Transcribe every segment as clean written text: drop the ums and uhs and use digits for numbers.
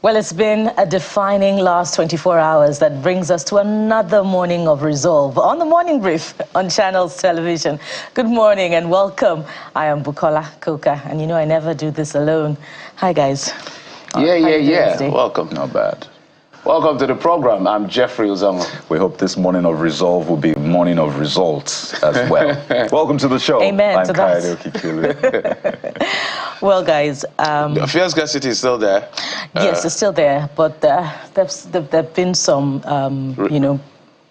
Well, it's been a defining last 24 hours that brings us to another morning of resolve on the Morning Brief on Channels Television. Good morning and welcome. I am Bukola Koka, and you know I never do this alone. Hi, guys. Yeah. Welcome. Not bad. Welcome to the program. I'm Jeffrey Uzama. We hope this morning of resolve will be a morning of results as well. Welcome to the show. Amen I'm to that. Well, guys. The fierce scarcity is still there. Yes, it's still there, but there have been some,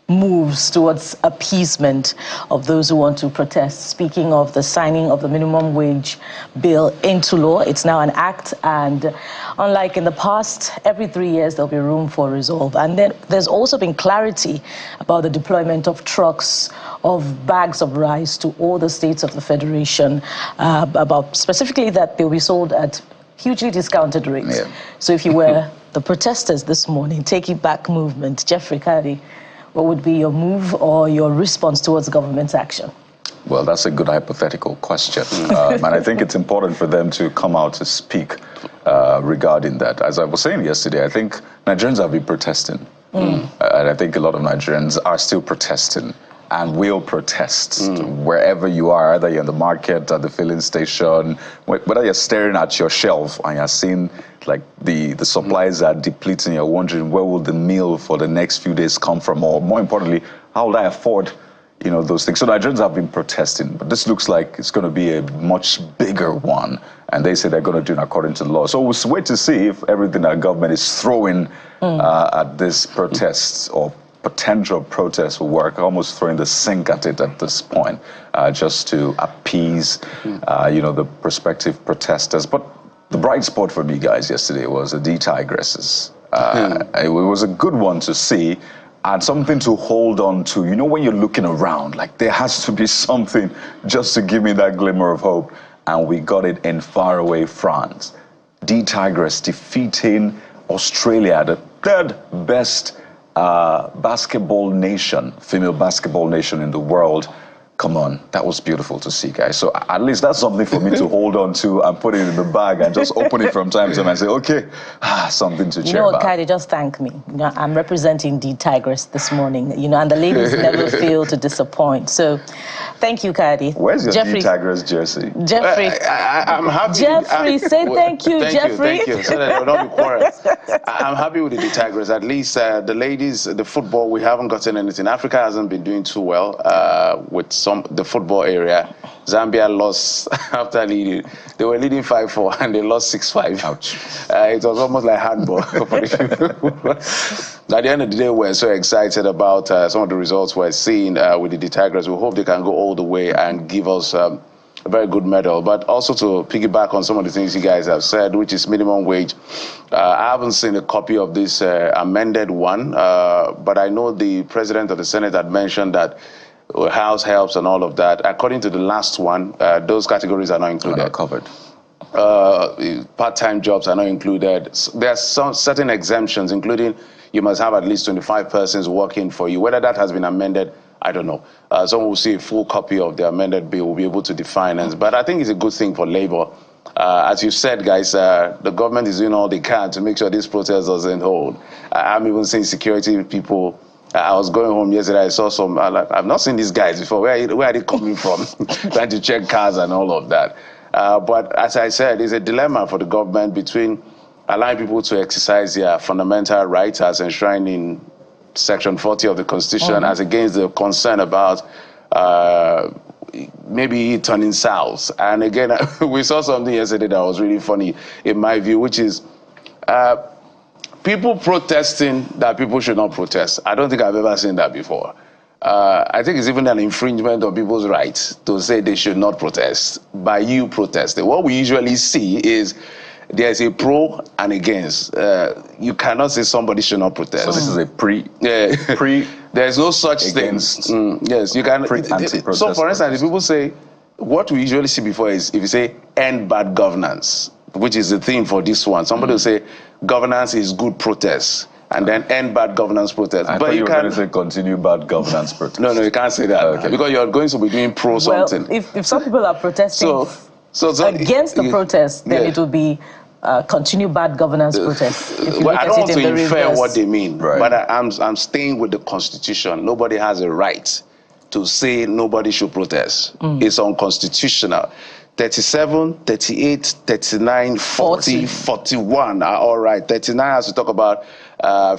moves towards appeasement of those who want to protest. Speaking of the signing of the minimum wage bill into law, it's now an act, and unlike in the past, every 3 years there'll be room for resolve. And then there's also been clarity about the deployment of trucks of bags of rice to all the states of the Federation, about specifically that they'll be sold at hugely discounted rates. Yeah. So if you were the protesters this morning, Take It Back movement, Jeffrey Mykatee, what would be your move or your response towards government's action? Well, that's a good hypothetical question. And I think it's important for them to come out to speak regarding that. As I was saying yesterday, I think Nigerians have been protesting. And I think a lot of Nigerians are still protesting and will protest wherever you are, either you're in the market, at the filling station, whether you're staring at your shelf and you're seeing like the supplies are depleting, you're wondering where will the meal for the next few days come from, or more importantly, how will I afford those things. So Nigerians have been protesting, but this looks like it's going to be a much bigger one, and they say they're going to do it according to the law. So we'll wait to see if everything that government is throwing at this protest or potential protest will work, almost throwing the sink at it at this point, just to appease, the prospective protesters. But the bright spot for me, guys, yesterday was the D-Tigresses. It was a good one to see and something to hold on to. When you're looking around, like there has to be something just to give me that glimmer of hope. And we got it in faraway France. D-Tigress defeating Australia, the third best basketball nation, female basketball nation in the world. Come on, that was beautiful to see, guys. So at least that's something for me to hold on to and put it in the bag and just open it from time to time and say, okay, something to cheer about. Mykatee, just thank me. I'm representing D-Tigress this morning, and the ladies never fail to disappoint. So thank you, Mykatee. Where's your D-Tigress jersey? Jeffrey. I'm happy. Jeffrey, say thank you, Jeffrey. Thank you, so that I will not be quarreled. I'm happy with the D-Tigress. At least the ladies, the football, we haven't gotten anything. Africa hasn't been doing too well with the football area. Zambia lost after leading. They were leading 5-4 and they lost 6-5. Ouch. It was almost like handball for the people. At the end of the day, we're so excited about some of the results we're seeing with the D-Tigers. We hope they can go all the way and give us a very good medal. But also to piggyback on some of the things you guys have said, which is minimum wage. I haven't seen a copy of this amended one, but I know the president of the Senate had mentioned that house helps and all of that. According to the last one, those categories are not included. Not covered. Part-time jobs are not included. There are some certain exemptions, including you must have at least 25 persons working for you. Whether that has been amended, I don't know. Someone will see a full copy of the amended bill, will be able to define it. But I think it's a good thing for labor. As you said, guys, the government is doing all they can to make sure this protest doesn't hold. I'm even seeing security people. I was going home yesterday, I saw some, I've not seen these guys before. Where are they coming from? Trying to check cars and all of that. But as I said, it's a dilemma for the government between allowing people to exercise their fundamental rights as enshrined in Section 40 of the Constitution, as against the concern about maybe turning south. And again, we saw something yesterday that was really funny in my view, which is people protesting that people should not protest. I don't think I've ever seen that before. I think it's even an infringement of people's rights to say they should not protest by you protesting. What we usually see is there's a pro and against. You cannot say somebody should not protest. So this is a pre. There's no such thing. Yes, you can. So for instance, if people say, what we usually see before is if you say end bad governance, which is the theme for this one. Somebody will say governance is good protest, and then end bad governance protest. I thought you were going to say continue bad governance protest. No, you can't say that because you're going to be doing pro something. If some people are protesting against the protest, then it will be continue bad governance protests. Well, I don't want to infer what they mean, right. but I'm staying with the Constitution. Nobody has a right to say nobody should protest. It's unconstitutional. 37, 38, 39, 40, 41 are all right. 39 has to talk about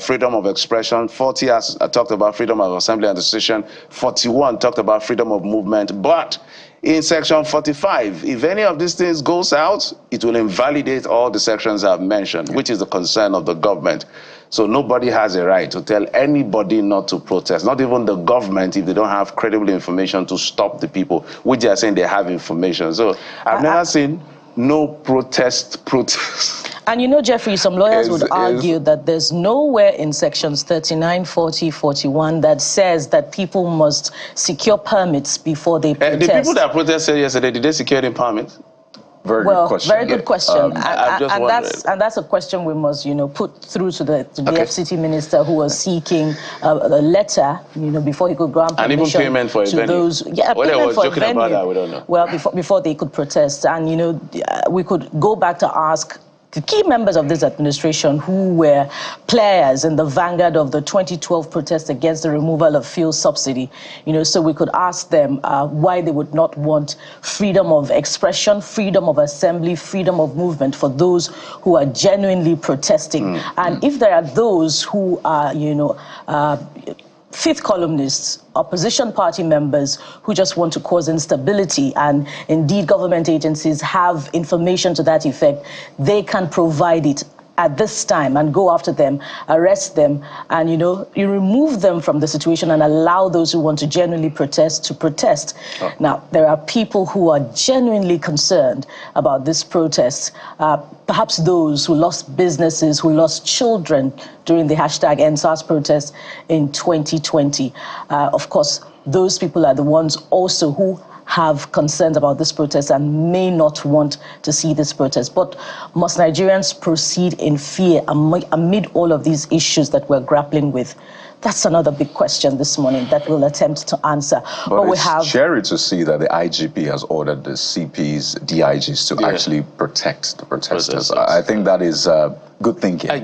freedom of expression. 40 has talked about freedom of assembly and association. 41 talked about freedom of movement. But in section 45, if any of these things goes out, it will invalidate all the sections I've mentioned, which is the concern of the government. So nobody has a right to tell anybody not to protest, not even the government, if they don't have credible information to stop the people, which they are saying they have information. So I've never seen no protest. And you know, Jeffrey, some lawyers would argue that there's nowhere in sections 39, 40, 41 that says that people must secure permits before they protest. The people that protested yesterday, did they secure any permits? Very good question. Very good question. And that's a question we must, put through to the FCT minister, who was seeking a letter, before he could grant permission. And even payment for a venue. Those, yeah, well, payment for a venue. About that, we don't know. Well, before they could protest, and we could go back to ask the key members of this administration who were players in the vanguard of the 2012 protest against the removal of fuel subsidy, so we could ask them why they would not want freedom of expression, freedom of assembly, freedom of movement for those who are genuinely protesting. And if there are those who are, fifth columnists, opposition party members who just want to cause instability, and indeed government agencies have information to that effect, they can provide it at this time and go after them, arrest them, and you remove them from the situation and allow those who want to genuinely protest to protest. Now, there are people who are genuinely concerned about this protest, perhaps those who lost businesses, who lost children during the #EndSARS protest in 2020. Of course, those people are the ones also who have concerns about this protest and may not want to see this protest. But must Nigerians proceed in fear amid all of these issues that we're grappling with? That's another big question this morning that we'll attempt to answer. But it's scary to see that the IGP has ordered the CPs, DIGs to actually protect the protesters. I think that is good thinking. I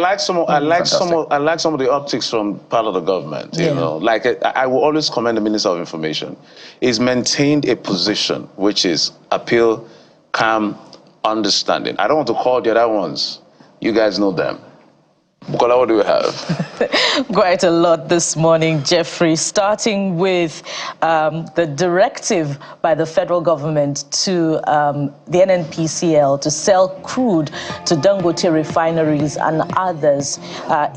like some of the optics from part of the government. Like I will always commend the Minister of Information. He's maintained a position which is appeal, calm, understanding. I don't want to call the other ones. You guys know them. Bukola, what do we have? Quite a lot this morning, Jeffrey, starting with the directive by the federal government to the NNPCL to sell crude to Dangote refineries and others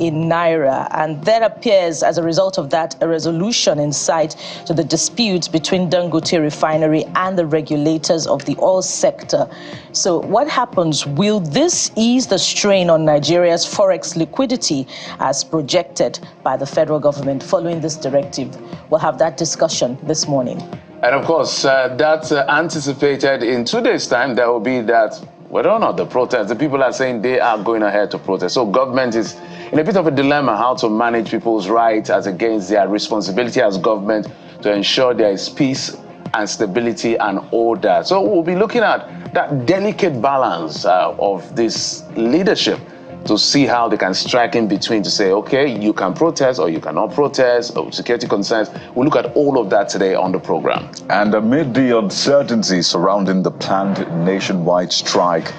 in Naira. And there appears, as a result of that, a resolution in sight to the dispute between Dangote refinery and the regulators of the oil sector. So what happens? Will this ease the strain on Nigeria's forex liquidity as projected by the federal government following this directive? We'll have that discussion this morning. And of course, that's anticipated in 2 days' time. There will be that, whether or not the protest, the people are saying they are going ahead to protest. So government is in a bit of a dilemma how to manage people's rights as against their responsibility as government to ensure there is peace and stability and order. So we'll be looking at that delicate balance of this leadership to see how they can strike in between to say, okay, you can protest or you cannot protest, or security concerns. We'll look at all of that today on the program. And amid the uncertainty surrounding the planned nationwide strike,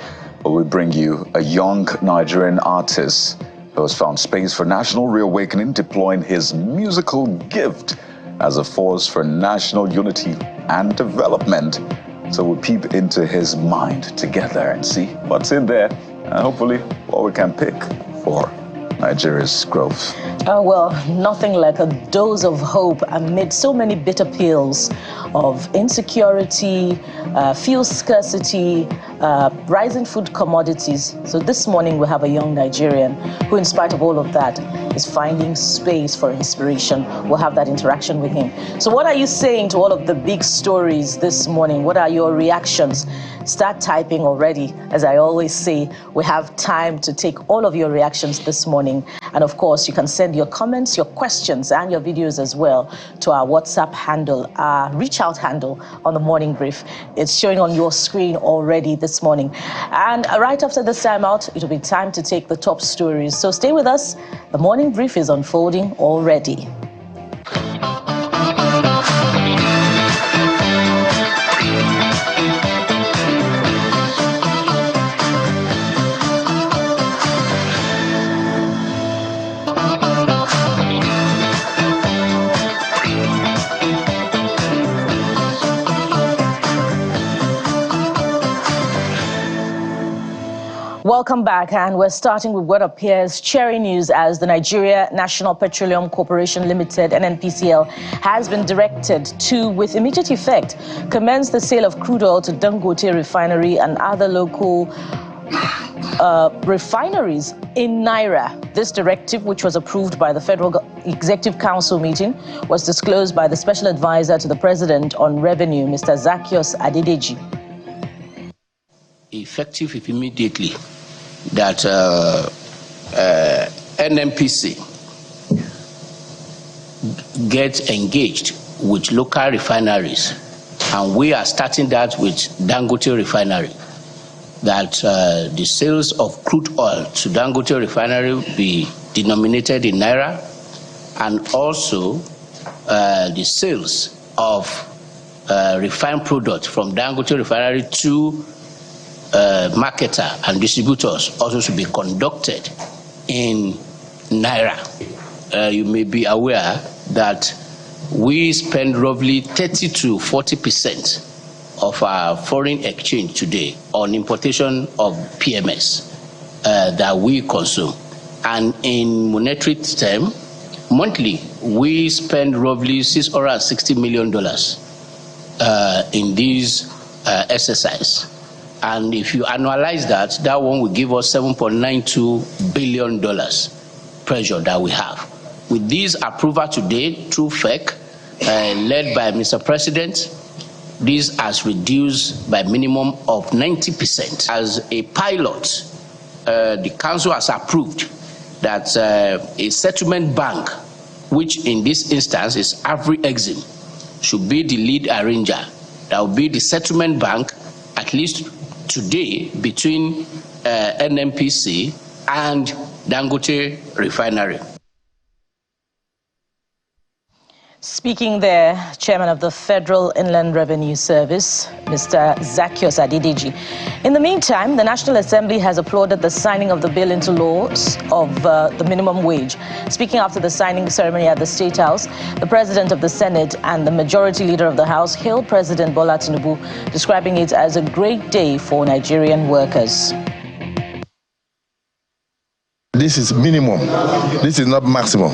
we bring you a young Nigerian artist who has found space for national reawakening, deploying his musical gift as a force for national unity and development. So we peep into his mind together and see what's in there, and hopefully what we can pick for Nigeria's growth. Well, nothing like a dose of hope amid so many bitter pills of insecurity, fuel scarcity, rising food commodities. So this morning we have a young Nigerian who, in spite of all of that, is finding space for inspiration. We'll have that interaction with him. So what are you saying to all of the big stories this morning? What are your reactions? Start typing already. As I always say, we have time to take all of your reactions this morning And of course, you can send your comments, your questions, and your videos as well to our WhatsApp handle, our reach out handle on the morning brief. It's showing on your screen already this morning. And right after this time out, it'll be time to take the top stories. So stay with us. The morning brief is unfolding already. Welcome back, and we're starting with what appears cheery news as the Nigeria National Petroleum Corporation Limited, NNPCL, has been directed to, with immediate effect, commence the sale of crude oil to Dangote Refinery and other local refineries in Naira. This directive, which was approved by the Federal Executive Council meeting, was disclosed by the Special Advisor to the President on Revenue, Mr. Zaccheaus Adedeji. Effective immediately, that NNPC gets engaged with local refineries, and we are starting that with Dangote Refinery, that the sales of crude oil to Dangote Refinery be denominated in Naira, and also the sales of refined product from Dangote Refinery to marketer and distributors also should be conducted in Naira. You may be aware that we spend roughly 30 to 40% of our foreign exchange today on importation of PMS that we consume. And in monetary term, monthly, we spend roughly $660 million in this exercise. And if you annualize that, that one will give us $7.92 billion pressure that we have. With this approval today through FEC, led by Mr. President, this has reduced by minimum of 90%. As a pilot, the Council has approved that a settlement bank, which in this instance is Afri-Exim, should be the lead arranger. That will be the settlement bank, at least today, between NNPC and Dangote Refinery. Speaking there, Chairman of the Federal Inland Revenue Service, Mr. Zaccheaus Adedeji. In the meantime, the National Assembly has applauded the signing of the bill into law of the minimum wage. Speaking after the signing ceremony at the State House, the President of the Senate and the Majority Leader of the House hailed President Bola Tinubu, describing it as a great day for Nigerian workers. This is minimum. This is not maximum.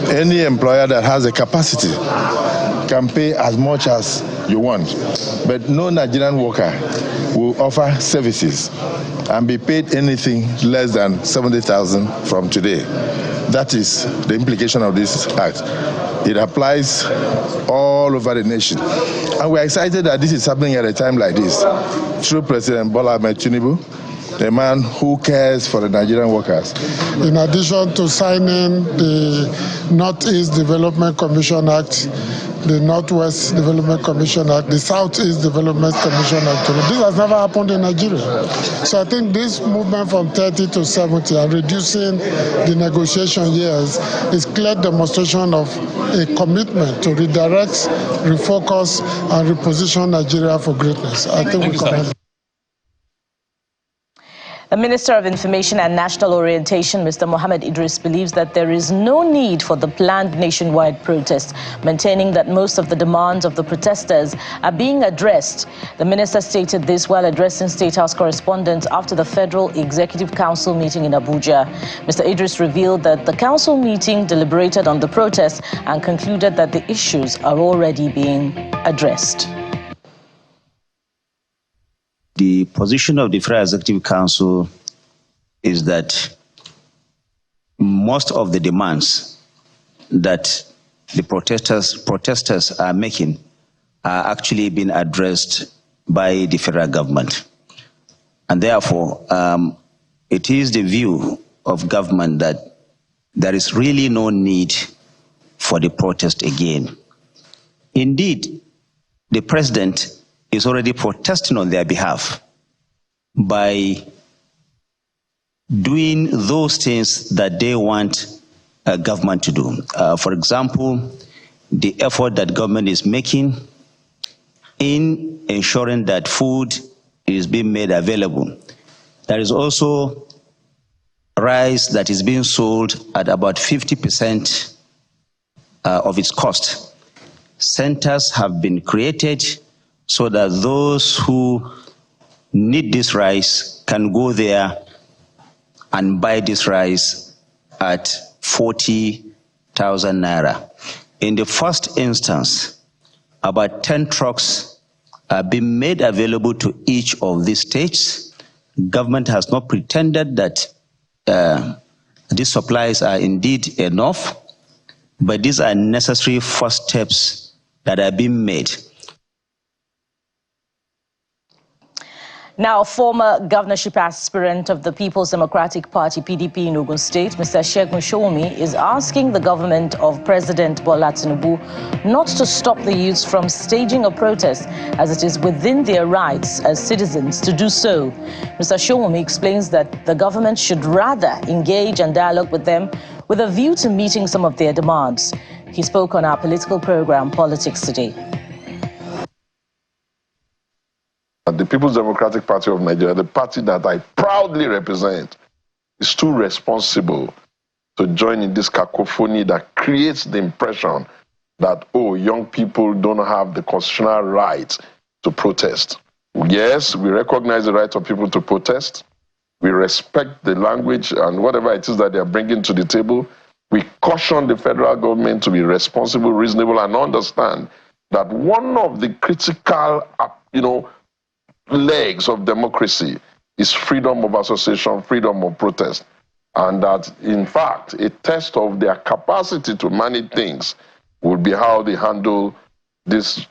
Any employer that has a capacity can pay as much as you want, but no Nigerian worker will offer services and be paid anything less than 70,000 from today. That is the implication of this act. It applies all over the nation. And we're excited that this is happening at a time like this through President Bola Tinubu, a man who cares for the Nigerian workers. In addition to signing the Northeast Development Commission Act, the Northwest Development Commission Act, the Southeast Development Commission Act, this has never happened in Nigeria. So I think this movement from 30 to 70 and reducing the negotiation years is clear demonstration of a commitment to redirect, refocus, and reposition Nigeria for greatness. I think we commend. The Minister of Information and National Orientation, Mr. Mohammed Idris, believes that there is no need for the planned nationwide protest, maintaining that most of the demands of the protesters are being addressed. The minister stated this while addressing State House correspondents after the Federal Executive Council meeting in Abuja. Mr. Idris revealed that the council meeting deliberated on the protest and concluded that the issues are already being addressed. The position of the Federal Executive Council is that most of the demands that the protesters are making are actually being addressed by the federal government. And therefore, it is the view of government that there is really no need for the protest again. Indeed, the president is already protesting on their behalf by doing those things that they want government to do. For example, the effort that government is making in ensuring that food is being made available. There is also rice that is being sold at about 50% of its cost. Centers have been created so that those who need this rice can go there and buy this rice at 40,000 naira. In the first instance, about 10 trucks are being made available to each of these states. Government has not pretended that these supplies are indeed enough, but these are necessary first steps that are being made. Now, former governorship aspirant of the People's Democratic Party, PDP in Ogun State, Mr. Segun Shoumi, is asking the government of President Bola Tinubu not to stop the youths from staging a protest, as it is within their rights as citizens to do so. Mr. Shoumi explains that the government should rather engage and dialogue with them with a view to meeting some of their demands. He spoke on our political program, Politics Today. The People's Democratic Party of Nigeria, the party that I proudly represent, is too responsible to join in this cacophony that creates the impression that, oh, young people don't have the constitutional right to protest. Yes, we recognize the right of people to protest. We respect the language and whatever it is that they are bringing to the table. We caution the federal government to be responsible, reasonable, and understand that one of the critical, legs of democracy is freedom of association, freedom of protest. And that, in fact, a test of their capacity to manage things will be how they handle this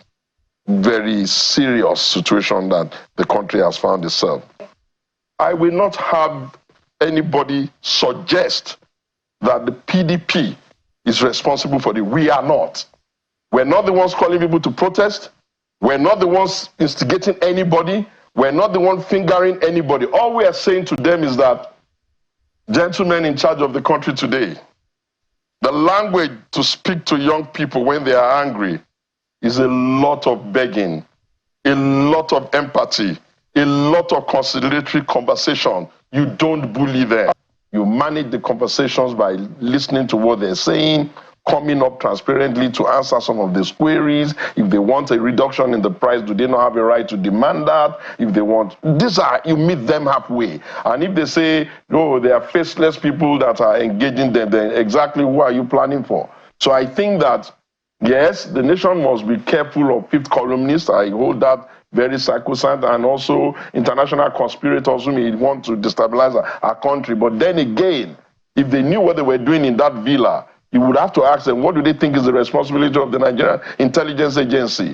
very serious situation that the country has found itself. I will not have anybody suggest that the PDP is responsible for it. We are not. We're not the ones calling people to protest. We're not the ones instigating anybody. We're not the ones fingering anybody. All we are saying to them is that, gentlemen in charge of the country today, the language to speak to young people when they are angry is a lot of begging, a lot of empathy, a lot of conciliatory conversation. You don't bully them. You manage the conversations by listening to what they're saying, coming up transparently to answer some of these queries. If they want a reduction in the price, do they not have a right to demand that? If they want, you meet them halfway. And if they say, no, they are faceless people that are engaging them, then exactly who are you planning for? So I think that, yes, the nation must be careful of fifth columnists. I hold that very sacrosanct, and also international conspirators who may want to destabilize our country. But then again, if they knew what they were doing in that villa, you would have to ask them, what do they think is the responsibility of the Nigerian Intelligence Agency?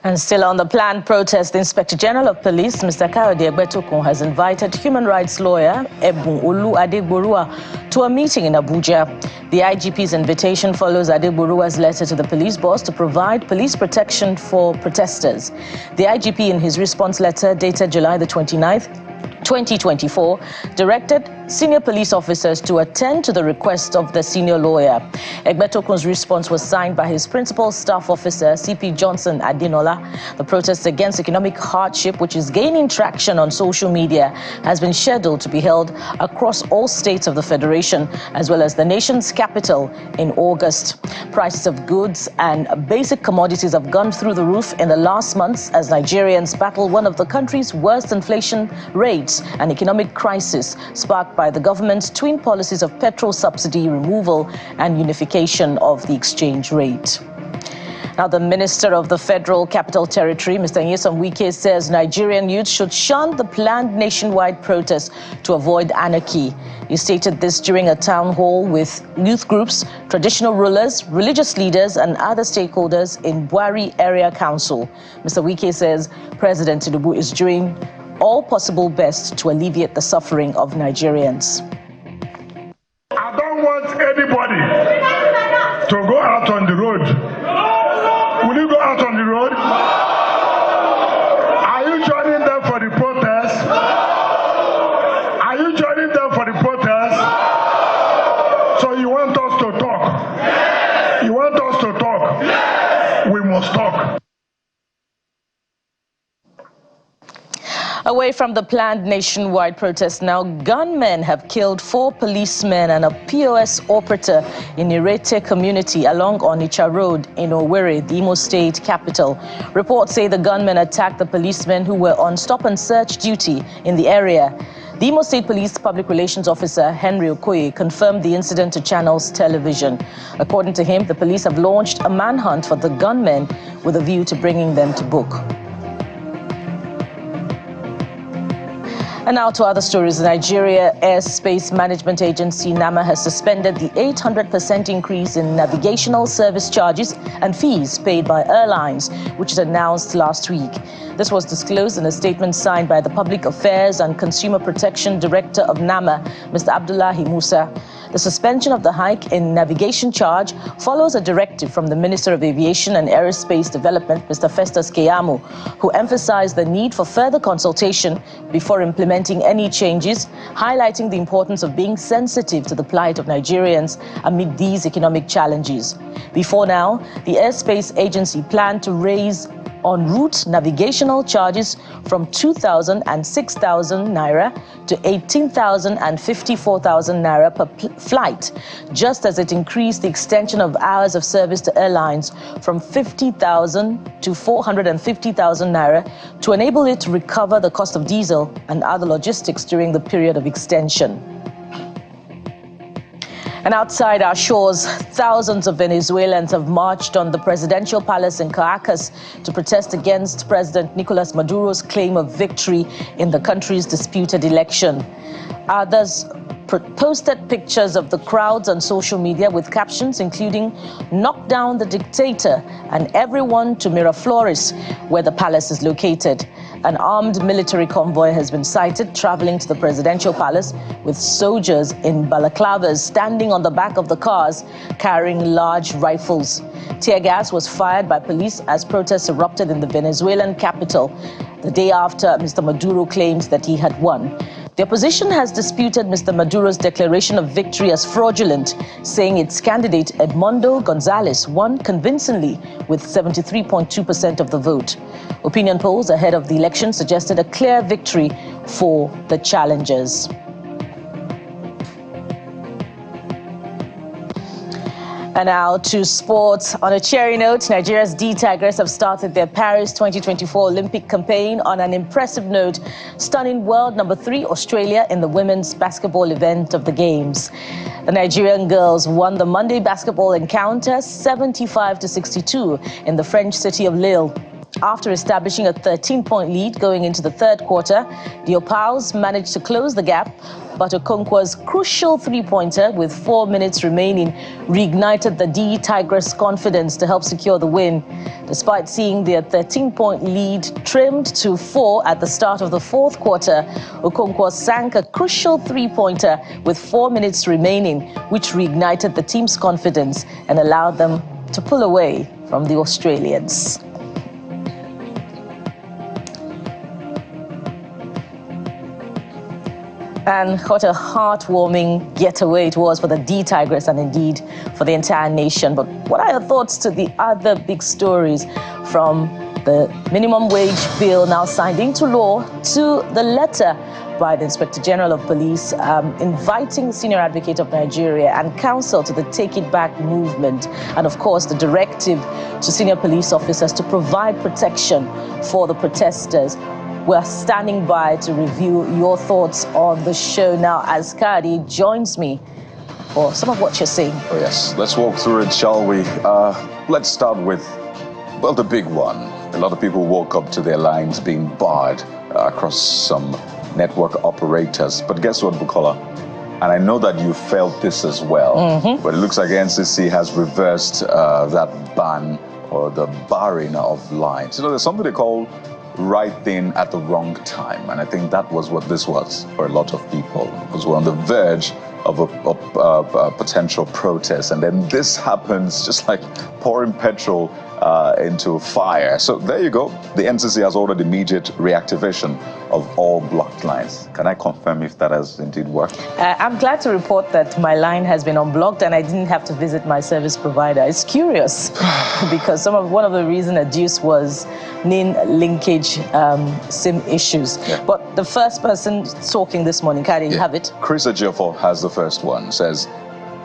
And still on the planned protest, the Inspector General of Police, Mr. Kayode Egbetokun, has invited human rights lawyer Ebun Olu Adegboruwa to a meeting in Abuja. The IGP's invitation follows Adegboruwa's letter to the police boss to provide police protection for protesters. The IGP, in his response letter dated July the 29th, 2024, directed senior police officers to attend to the request of the senior lawyer. Egbetokun's response was signed by his principal staff officer, CP Johnson Adinola. The protest against economic hardship, which is gaining traction on social media, has been scheduled to be held across all states of the Federation, as well as the nation's capital in August. Prices of goods and basic commodities have gone through the roof in the last months as Nigerians battle one of the country's worst inflation rates and economic crisis sparked by the government's twin policies of petrol subsidy removal and unification of the exchange rate. Now, the Minister of the Federal Capital Territory, Mr. Nyesom Wike, says Nigerian youth should shun the planned nationwide protest to avoid anarchy. He stated this during a town hall with youth groups, traditional rulers, religious leaders, and other stakeholders in Buari Area Council. Mr. Wike says President Tinubu is doing all possible best to alleviate the suffering of Nigerians. I don't want anybody to go out on the road. Will you go out on the road? Are you joining them for the protest? Are you joining them for the protest? So you want us to talk? You want us to talk? We must talk. Away from the planned nationwide protest now, gunmen have killed 4 policemen and a POS operator in Irete community along Onitsha Road in Owerri, the Imo State capital. Reports say the gunmen attacked the policemen who were on stop-and-search duty in the area. The Imo State Police Public Relations Officer Henry Okoye confirmed the incident to Channels Television. According to him, the police have launched a manhunt for the gunmen with a view to bringing them to book. And now to other stories. The Nigeria Airspace Management Agency, NAMA, has suspended the 800% increase in navigational service charges and fees paid by airlines, which was announced last week. This was disclosed in a statement signed by the Public Affairs and Consumer Protection Director of NAMA, Mr. Abdullahi Musa. The suspension of the hike in navigation charge follows a directive from the Minister of Aviation and Aerospace Development, Mr. Festus Keyamo, who emphasized the need for further consultation before implementing any changes, highlighting the importance of being sensitive to the plight of Nigerians amid these economic challenges. Before now, the Airspace Agency planned to raise en route navigational charges from 2,000 and 6,000 naira to 18,000 and 54,000 naira per flight, just as it increased the extension of hours of service to airlines from 50,000 to 450,000 naira to enable it to recover the cost of diesel and other logistics during the period of extension. And outside our shores, thousands of Venezuelans have marched on the presidential palace in Caracas to protest against President Nicolas Maduro's claim of victory in the country's disputed election. Others posted pictures of the crowds on social media with captions including "Knock down the dictator" and "Everyone to Miraflores," where the palace is located. An armed military convoy has been sighted traveling to the presidential palace with soldiers in balaclavas standing on the back of the cars carrying large rifles. Tear gas was fired by police as protests erupted in the Venezuelan capital the day after Mr. Maduro claimed that he had won. The opposition has disputed Mr. Maduro's declaration of victory as fraudulent, saying its candidate Edmundo Gonzalez won convincingly with 73.2% of the vote. Opinion polls ahead of the election suggested a clear victory for the challengers. And now to sports. On a cheery note, Nigeria's D Tigers have started their Paris 2024 Olympic campaign on an impressive note, stunning world number 3 Australia in the women's basketball event of the Games. The Nigerian girls won the Monday basketball encounter 75-62 in the French city of Lille. After establishing a 13-point lead going into the third quarter, the Opaos managed to close the gap, but Okonkwo's crucial three-pointer with 4 minutes remaining reignited the D Tigers' confidence to help secure the win. Despite seeing their 13-point lead trimmed to 4 at the start of the fourth quarter, Okonkwo sank a crucial three-pointer with 4 minutes remaining, which reignited the team's confidence and allowed them to pull away from the Australians. And what a heartwarming getaway it was for the D Tigers and indeed for the entire nation. But what are your thoughts to the other big stories, from the minimum wage bill now signed into law to the letter by the Inspector General of Police inviting the Senior Advocate of Nigeria and counsel to the Take It Back movement, and of course the directive to senior police officers to provide protection for the protesters? We're standing by to review your thoughts on the show now as Kadi joins me for some of what you're saying. Oh yes, let's walk through it, shall we? Let's start with, well, the big one. A lot of people woke up to their lines being barred across some network operators. But guess what, Bukola? And I know that you felt this as well. But it looks like NCC has reversed that ban or the barring of lines. You know, there's something they call right thing at the wrong time. And I think that was what this was for a lot of people, because we're on the verge of a potential protest. And then this happens, just like pouring petrol into fire. So there you go. The NCC has ordered immediate reactivation of all blocked lines. Can I confirm if that has indeed worked? I'm glad to report that my line has been unblocked and I didn't have to visit my service provider. It's curious because one of the reasons adduced was NIN linkage SIM issues. Yeah. But the first person talking this morning, Kadi, you have it? Chris Ejiofor has the first one. Says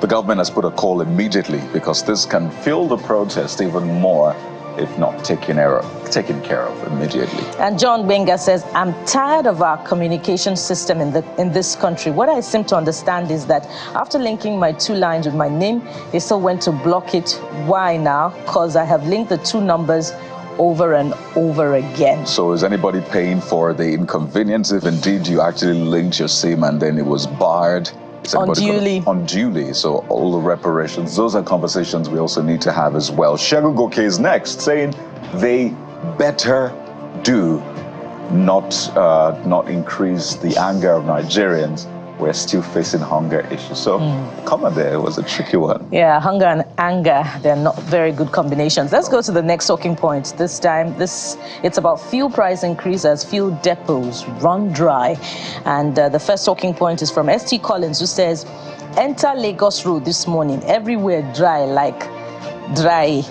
the government has put a call immediately because this can fuel the protest even more if not taken care of immediately. And John Benga says, I'm tired of our communication system in this country. What I seem to understand is that after linking my 2 lines with my name, they still went to block it. Why now? Because I have linked the 2 numbers over and over again. So is anybody paying for the inconvenience if indeed you actually linked your SIM and then it was barred? Unduly. So all the reparations, those are conversations we also need to have as well. Shegun Goke is next, saying they better do not increase the anger of Nigerians. We're still facing hunger issues. So come on there, it was a tricky one. Yeah, hunger and anger, they're not very good combinations. Let's go to the next talking point. This time, it's about fuel price increase as fuel depots run dry. And the first talking point is from ST Collins, who says, enter Lagos Road this morning, everywhere dry like dry.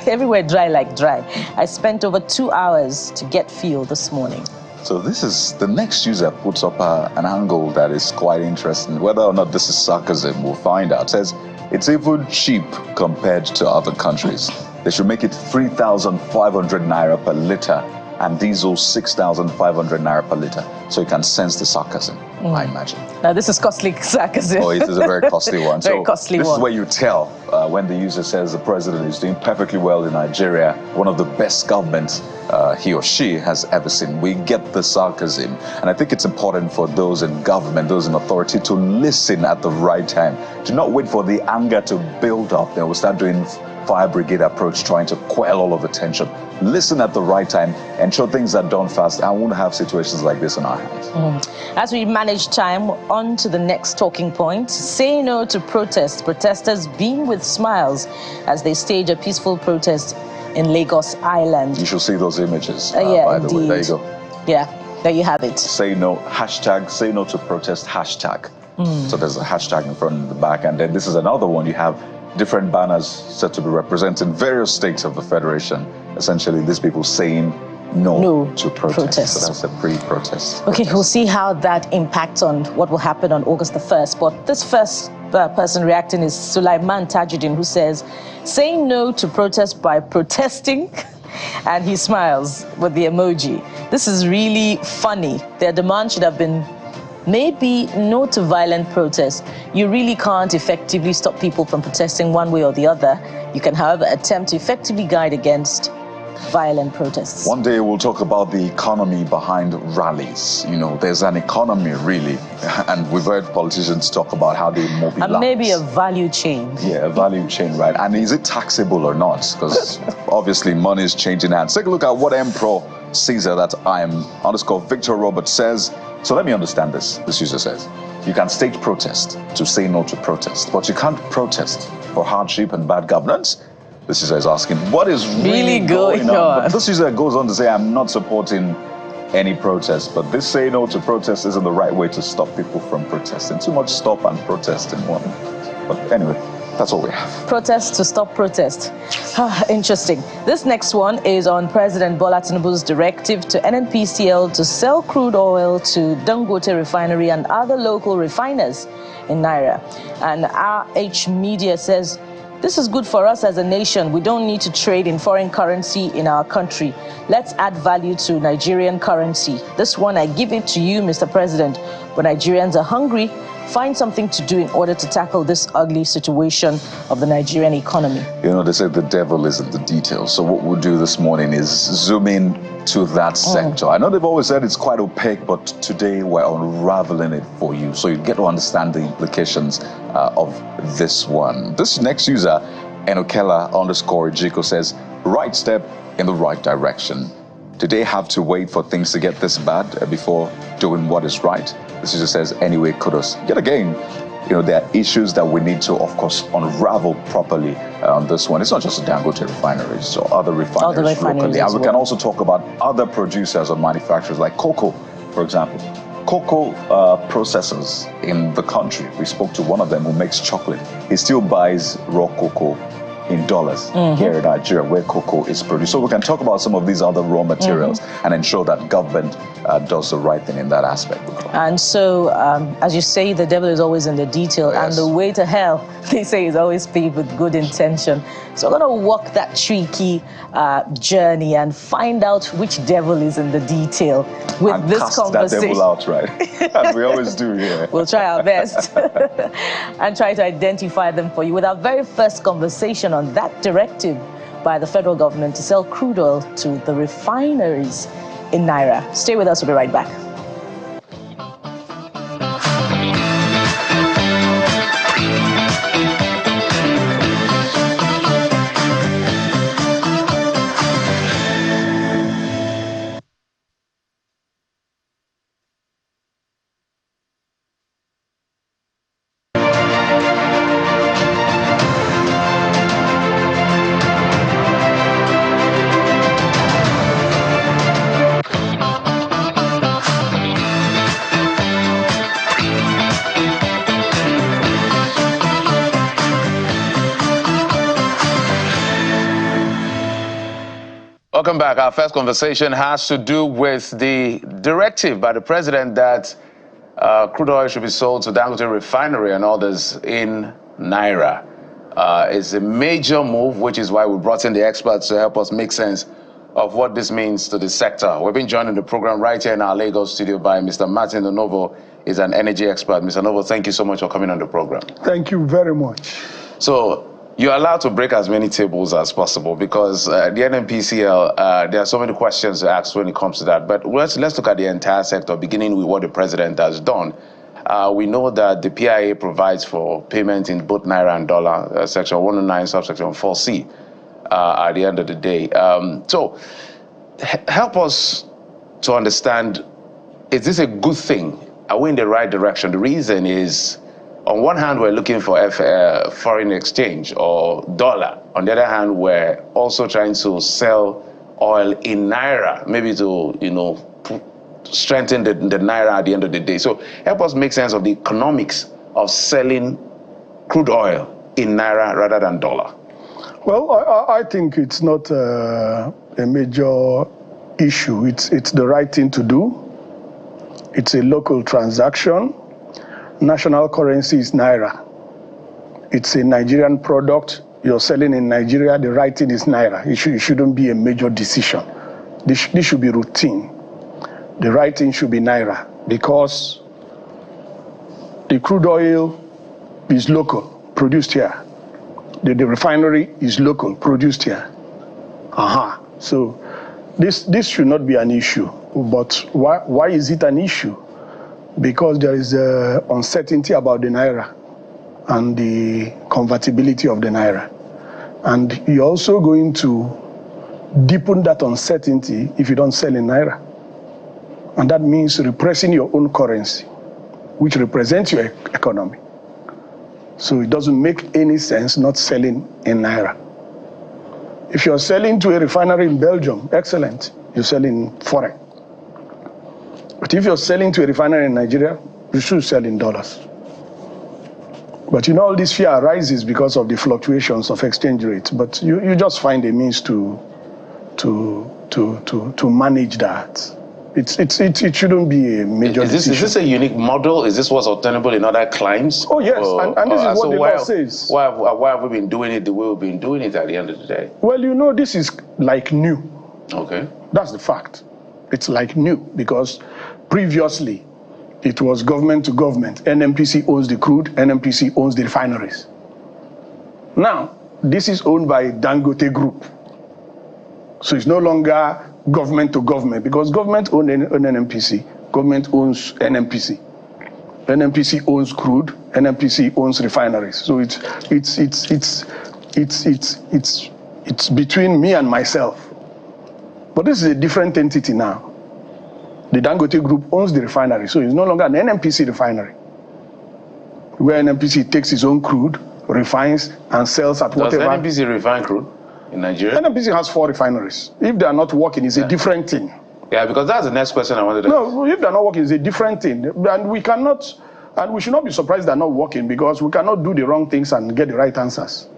Everywhere dry like dry. I spent over 2 hours to get fuel this morning. So this is, the next user puts up an angle that is quite interesting. Whether or not this is sarcasm, we'll find out. It says, it's even cheap compared to other countries. They should make it 3,500 naira per litre and diesel 6,500 naira per litre. So you can sense the sarcasm, I imagine. Now this is costly sarcasm. Oh, it is a very costly one. Costly this one. is where you tell when the user says the president is doing perfectly well in Nigeria, one of the best governments he or she has ever seen. We get the sarcasm. And I think it's important for those in government, those in authority, to listen at the right time. Do not wait for the anger to build up. Then we'll start doing fire brigade approach, trying to quell all of the tension. Listen at the right time, ensure things are done fast, and we won't have situations like this in our hands. As we manage time, on to the next talking point. Say no to protests. Protesters beam with smiles as they stage a peaceful protest in Lagos Island. You should see those images, yeah, by the way. indeed. There you go. Yeah, there you have it. Say no, hashtag, say no to protest, hashtag. So there's a hashtag in front and the back. And then this is another one. You have different banners said to be representing various states of the Federation. Essentially, these people saying no to protest. So that's a pre-protest. Okay, we'll see how that impacts on what will happen on August the 1st. But this first person reacting is Sulaiman Tajuddin, who says, saying no to protest by protesting, and he smiles with the emoji. This is really funny. Their demand should have been maybe no to violent protest. You really can't effectively stop people from protesting one way or the other. You can, however, attempt to effectively guide against violent protests. One day we'll talk about the economy behind rallies. You know, there's an economy really, and we've heard politicians talk about how they mobilize. And maybe a value chain. Yeah, a value chain, right? And is it taxable or not? Because obviously money is changing hands. Take a look at what Emperor Caesar, that I am _ Victor Robert says. So let me understand this. This user says, you can stage protest to say no to protest, but you can't protest for hardship and bad governance. This user is asking, what is really going on? But this user goes on to say, I'm not supporting any protest, but this say no to protest isn't the right way to stop people from protesting. Too much stop and protest in one. But anyway, that's all we have. Protest to stop protest. Interesting. This next one is on President Bola Tinubu's directive to NNPCL to sell crude oil to Dangote refinery and other local refiners in Naira. And RH Media says, this is good for us as a nation. We don't need to trade in foreign currency in our country. Let's add value to Nigerian currency. This one, I give it to you, Mr. President. When Nigerians are hungry, find something to do in order to tackle this ugly situation of the Nigerian economy. You know, they say the devil is in the details. So what we'll do this morning is zoom in to that sector. I know they've always said it's quite opaque, but today we're unraveling it for you so you get to understand the implications of this one. This next user, Enokela _ Jiko, says, right step in the right direction. Do they have to wait for things to get this bad before doing what is right? This just says, anyway, kudos. Yet again, there are issues that we need to, of course, unravel properly on this one. It's not just the Dangote refineries or other refineries locally. And we can also talk about other producers or manufacturers like cocoa, for example. Cocoa processors in the country. We spoke to one of them who makes chocolate. He still buys raw cocoa in dollars here in Nigeria, where cocoa is produced. So we can talk about some of these other raw materials and ensure that government does the right thing in that aspect. And so, as you say, the devil is always in the detail, and the way to hell, they say, is always paved with good intention. So we're going to walk that tricky journey and find out which devil is in the detail with and this cast conversation. That devil out, right? As we always do here. We'll try our best and try to identify them for you with our very first conversation on that directive by the federal government to sell crude oil to the refineries in Naira. Stay with us, we'll be right back. Welcome back. Our first conversation has to do with the directive by the president that crude oil should be sold to Dangote refinery and others in Naira. It's a major move, which is why we brought in the experts to help us make sense of what this means to the sector. We've been joined in the program right here in our Lagos studio by Mr. Martin Novo. He's an energy expert. Mr. Novo, thank you so much for coming on the program. Thank you very much. So, you're allowed to break as many tables as possible because the NNPCL, there are so many questions to ask when it comes to that. But let's look at the entire sector, beginning with what the president has done. We know that the PIA provides for payment in both Naira and dollar, section 109, subsection 4C, at the end of the day. So help us to understand, is this a good thing? Are we in the right direction? The reason is, on one hand, we're looking for foreign exchange or dollar. On the other hand, we're also trying to sell oil in Naira, maybe to, strengthen the Naira at the end of the day. So help us make sense of the economics of selling crude oil in Naira rather than dollar. Well, I think it's not a major issue. It's the right thing to do. It's a local transaction. National currency is Naira. It's a Nigerian product. You're selling in Nigeria. The right thing is Naira. It shouldn't be a major decision. This should be routine. The right thing should be Naira because the crude oil is local, produced here. The refinery is local, produced here. So this should not be an issue. But why is it an issue? Because there is uncertainty about the Naira and the convertibility of the Naira. And you're also going to deepen that uncertainty if you don't sell in Naira. And that means repressing your own currency, which represents your economy. So it doesn't make any sense not selling in Naira. If you're selling to a refinery in Belgium, excellent, you're selling foreign. But if you're selling to a refinery in Nigeria, you should sell in dollars. But all this fear arises because of the fluctuations of exchange rates. But you just find a means to manage that. It shouldn't be a major decision. Is this a unique model? Is this what's obtainable in other climes? Oh, yes, and this is what the law says. Why have we been doing it the way we've been doing it at the end of the day? Well, this is like new. Okay. That's the fact. It's like new because previously it was government to government. NNPC owns the crude, NNPC owns the refineries. Now, this is owned by Dangote Group. So it's no longer government to government because government owns NNPC, government owns NNPC. NNPC owns crude, NNPC owns refineries. So it's between me and myself. But this is a different entity now. The Dangote Group owns the refinery, so it's no longer an NNPC refinery, where NNPC takes its own crude, refines, and sells at whatever. Does NNPC refine crude in Nigeria? NNPC has 4 refineries. If they are not working, it's a different thing. Yeah, because that's the next question I wanted to ask. No, if they're not working, it's a different thing. And we cannot, and we should not be surprised they're not working, because we cannot do the wrong things and get the right answers.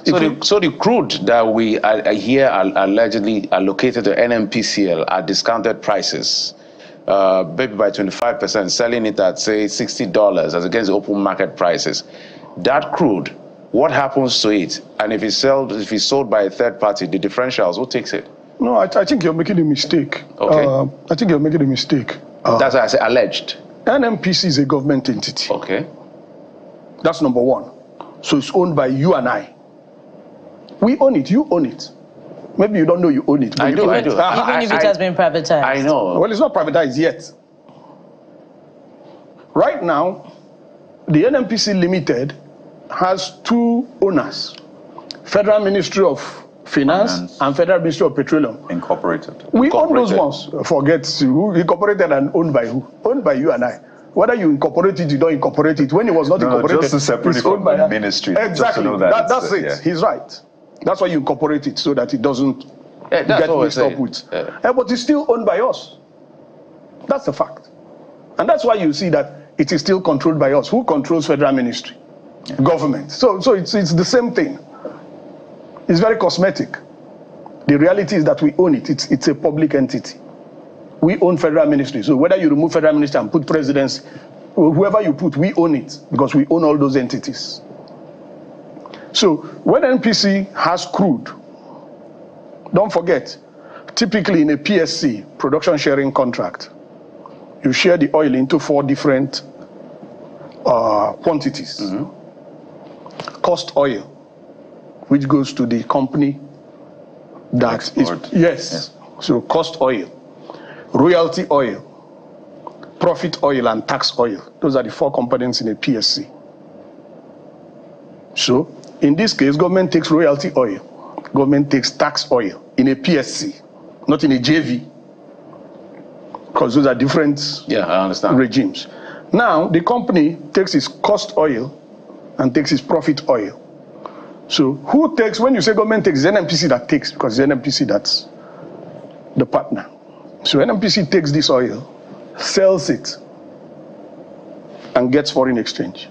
So the crude that we are here are allegedly allocated to NNPCL at discounted prices, maybe by 25%, selling it at, say, $60 as against the open market prices. That crude, what happens to it? And if it's sold by a third party, the differentials, who takes it? No, I think you're making a mistake. Okay. I think you're making a mistake. That's why I say alleged. NNPC is a government entity. Okay. That's number one. So it's owned by you and I. We own it, you own it. Maybe you don't know you own it. I do. Even if it has been privatized. I know. Well, it's not privatized yet. Right now, the NNPC Limited has 2 owners. Federal Ministry of Finance and Federal Ministry of Petroleum. Incorporated. We own those ones. Forget who incorporated and owned by who? Owned by you and I. Whether you incorporate it, you don't incorporate it. When it was not incorporated, just to separate it from the ministry. Exactly. To know that's it. Yeah. He's right. That's why you incorporate it, so that it doesn't get mixed up with. But it's still owned by us. That's the fact. And that's why you see that it is still controlled by us. Who controls Federal Ministry? Yeah. Government. So it's the same thing. It's very cosmetic. The reality is that we own it. It's a public entity. We own Federal Ministry. So whether you remove Federal Ministry and put presidency, whoever you put, we own it, because we own all those entities. So when NPC has crude, don't forget, typically in a PSC, production sharing contract, you share the oil into 4 different quantities. Mm-hmm. Cost oil, which goes to the company that is, yes. So cost oil, royalty oil, profit oil, and tax oil. Those are the 4 components in a PSC. So in this case, government takes royalty oil, government takes tax oil in a PSC, not in a JV, because those are different I understand. regimes. Now, the company takes its cost oil and takes its profit oil. So who takes, when you say government takes, it's NNPC that takes, because it's NNPC that's the partner. So NNPC takes this oil, sells it, and gets foreign exchange.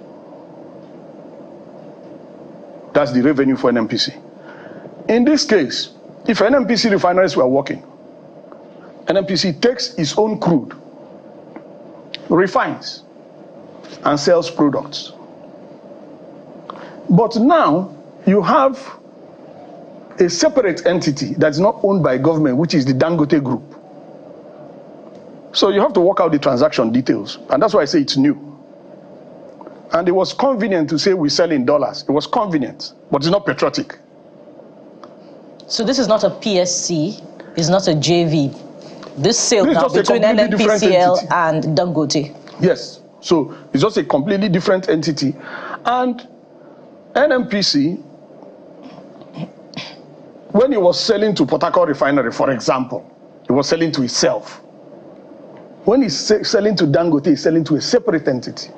That's the revenue for NNPC. In this case, if NNPC refineries were working, NNPC takes its own crude, refines, and sells products. But now you have a separate entity that's not owned by government, which is the Dangote Group. So you have to work out the transaction details, and that's why I say it's new. And it was convenient to say we sell in dollars. It was convenient, but it's not patriotic. So this is not a PSC, it's not a JV. This sale now between NNPCL and Dangote. Yes, so it's just a completely different entity. And NNPC, when it was selling to Port Harcourt Refinery, for example, it was selling to itself. When it's selling to Dangote, it's selling to a separate entity.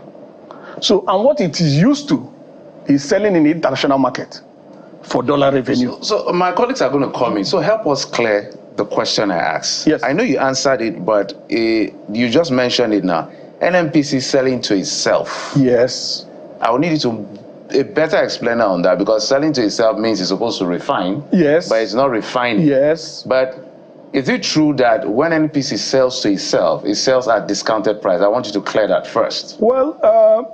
So, and what it is used to is selling in the international market for dollar revenue. So my colleagues are going to call me. So help us clear the question I asked. Yes. I know you answered it, but you just mentioned it now. NNPC selling to itself. Yes. I will need you to a better explainer on that, because selling to itself means it's supposed to refine. Yes. But it's not refining. Yes. But is it true that when NNPC sells to itself, it sells at discounted price? I want you to clear that first. Well,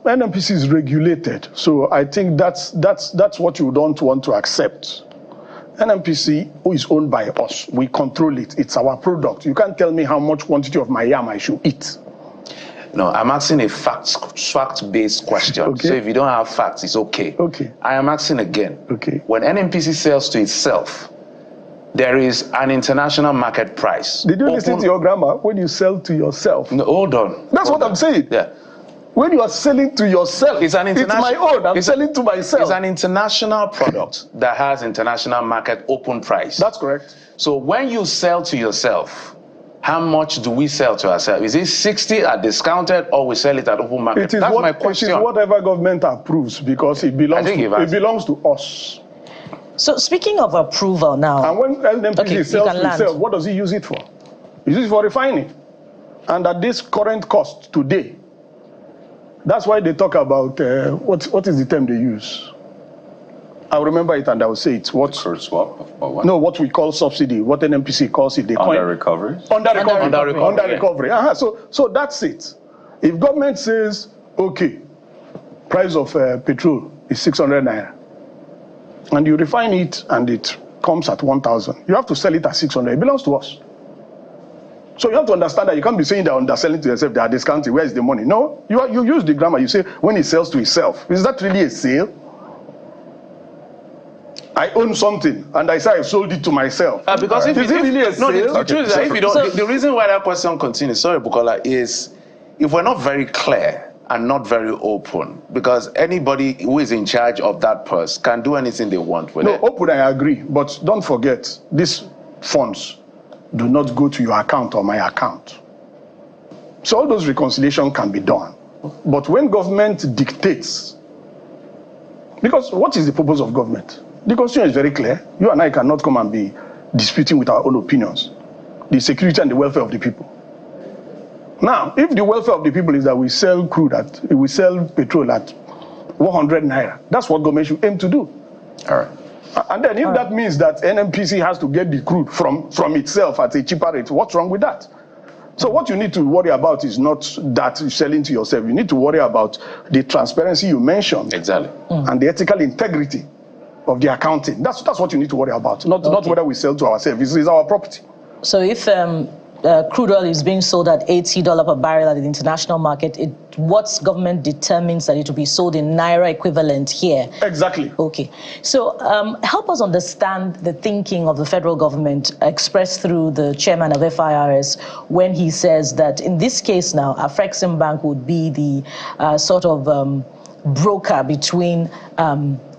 NNPC is regulated, so I think that's what you don't want to accept. NNPC is owned by us. We control it. It's our product. You can't tell me how much quantity of my yam I should eat. No, I'm asking a fact-based question. Okay. So if you don't have facts, it's okay. Okay. I am asking again. Okay. When NNPC sells to itself, there is an international market price. Did you listen to your grammar? When you sell to yourself. No, hold on. That's what I'm saying. Yeah. When you are selling to yourself, it's an international. It's my own. I'm selling to myself. It's an international product that has international market open price. That's correct. So when you sell to yourself, how much do we sell to ourselves? Is it 60 at discounted, or we sell it at open market? That's my question. It is whatever government approves, because it belongs to us. So speaking of approval now, and when NNPC sells to itself, what does he use it for? He uses it for refining. And at this current cost today, that's why they talk about what is the term they use? I'll remember it and I'll say it. What crude swap? Or what? No, what we call subsidy, what NNPC calls it. Under recovery? Under recovery. So that's it. If government says, okay, price of petrol is 600 naira, and you refine it and it comes at 1,000, you have to sell it at 600. It belongs to us. So you have to understand that you can't be saying they're underselling to yourself, they are discounting. Where is the money? No, you use the grammar. You say when it sells to itself. Is that really a sale? I own something and I say I sold it to myself. Because if is it really a sale? The truth is that if you don't, the reason why that question continues, sorry, Bukola, is if we're not very clear and not very open, because anybody who is in charge of that purse can do anything they want with it. No, open, I agree. But don't forget, these funds do not go to your account or my account. So all those reconciliation can be done. But when government dictates, because what is the purpose of government? The constitution is very clear. You and I cannot come and be disputing with our own opinions. The security and the welfare of the people. Now, if the welfare of the people is that we sell petrol at 100 naira, that's what government should aim to do. All right. And then if that means that NNPC has to get the crude from itself at a cheaper rate, what's wrong with that? So what you need to worry about is not that you're selling to yourself. You need to worry about the transparency you mentioned. Exactly. And the ethical integrity of the accounting. That's what you need to worry about. Not whether we sell to ourselves. It's our property. So if crude oil is being sold at $80 per barrel at the international market, what government determines that it will be sold in Naira equivalent here? Exactly. Okay. So help us understand the thinking of the federal government expressed through the chairman of FIRS when he says that in this case now, Afreximbank would be the sort of broker between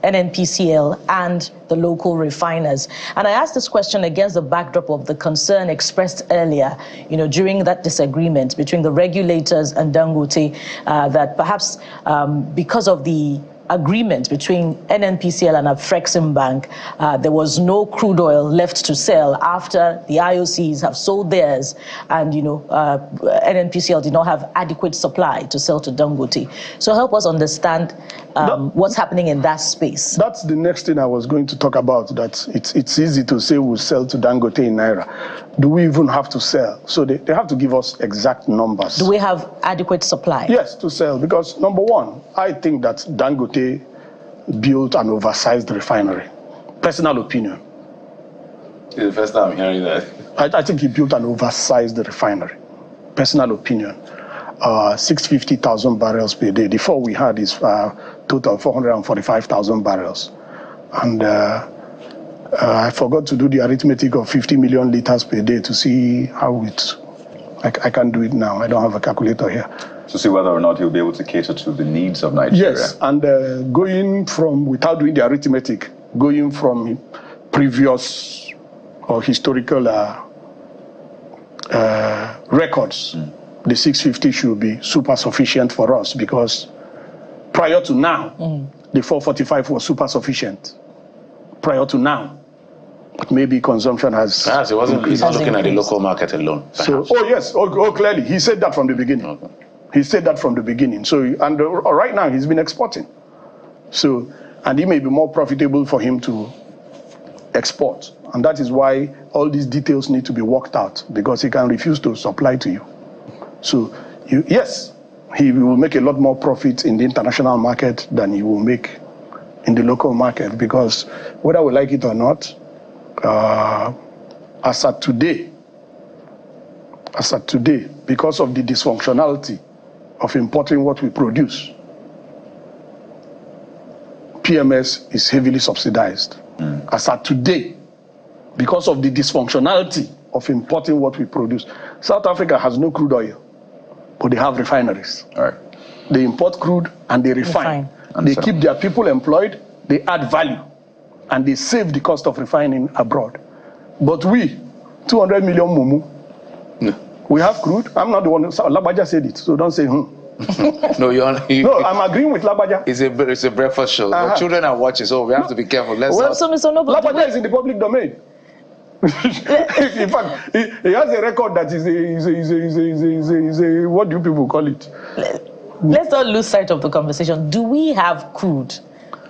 NNPCL and the local refiners. And I asked this question against the backdrop of the concern expressed earlier, during that disagreement between the regulators and Dangote, that perhaps because of the agreement between NNPCL and Afreximbank, there was no crude oil left to sell after the IOCs have sold theirs, and NNPCL did not have adequate supply to sell to Dangote. So help us understand what's happening in that space. That's the next thing I was going to talk about, that it's easy to say we'll sell to Dangote in Naira. Do we even have to sell? So they have to give us exact numbers. Do we have adequate supply? Yes, to sell, because number one, I think that Dangote built an oversized refinery. Personal opinion. It's the first time I'm hearing that. I think he built an oversized refinery. Personal opinion. 650,000 barrels per day. The four we had is total 445,000 barrels. And I forgot to do the arithmetic of 50 million liters per day to see how I can't do it now. I don't have a calculator here. To see whether or not he'll be able to cater to the needs of Nigeria. Yes, and going from, without doing the arithmetic, going from previous or historical records, the 650 should be super sufficient for us, because prior to now, the 445 was super sufficient. Prior to now. But maybe consumption has... Perhaps he's not looking at the local market alone. So, clearly, he said that from the beginning. Okay. He said that from the beginning. So, and right now, he's been exporting. So, and it may be more profitable for him to export. And that is why all these details need to be worked out, because he can refuse to supply to you. So, yes, he will make a lot more profit in the international market than he will make in the local market, because whether we like it or not, as at today, because of the dysfunctionality of importing what we produce, PMS is heavily subsidized. As at today, because of the dysfunctionality of importing what we produce. South Africa has no crude oil, but they have refineries. All right. they import crude, and they refine. They keep their people employed, they add value, and they save the cost of refining abroad. But we, 200 million mumu, we have crude. I'm not the one, Labaja said it, so don't say, No, no, I'm agreeing with Labaja. It's a breakfast show. The children are watching, so we have to be careful. Labaja is in the public domain. In fact, he has a record that is a what do people call it? Let's not lose sight of the conversation. Do we have crude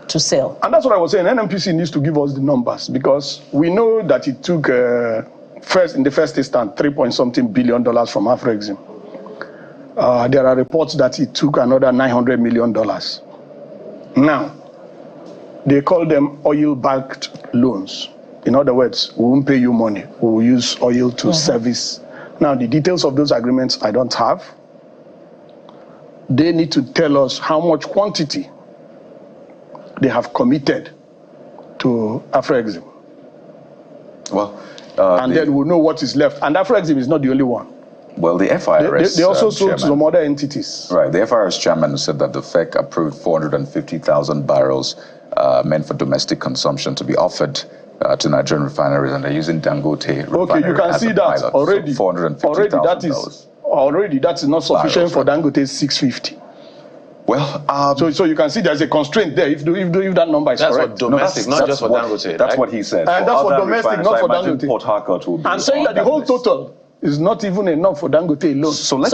to sell? And that's what I was saying. NNPC needs to give us the numbers, because we know that it took in the first instance $3-something billion from Afrexim. There are reports that it took another $900 million. Now, they call them oil-backed loans. In other words, we won't pay you money. We will use oil to service. Now, the details of those agreements I don't have. They need to tell us how much quantity they have committed to Afrexim. Well, and then we'll know what is left. And Afrexim is not the only one. Well, the FIRS They also sold to some other entities. Right. The FIRS chairman said that the FEC approved 450,000 barrels meant for domestic consumption to be offered to Nigerian refineries, and they're using Dangote refinery. Okay, you can see that pilot, already. So already that is not sufficient for Dangote's 650. Well, so you can see there's a constraint there if that number is correct. That's for domestic, not just for Dangote. That's what he said. And that's for domestic, not for Dangote. Port Harcourt will be. And saying that the whole total is not even enough for Dangote alone. So let's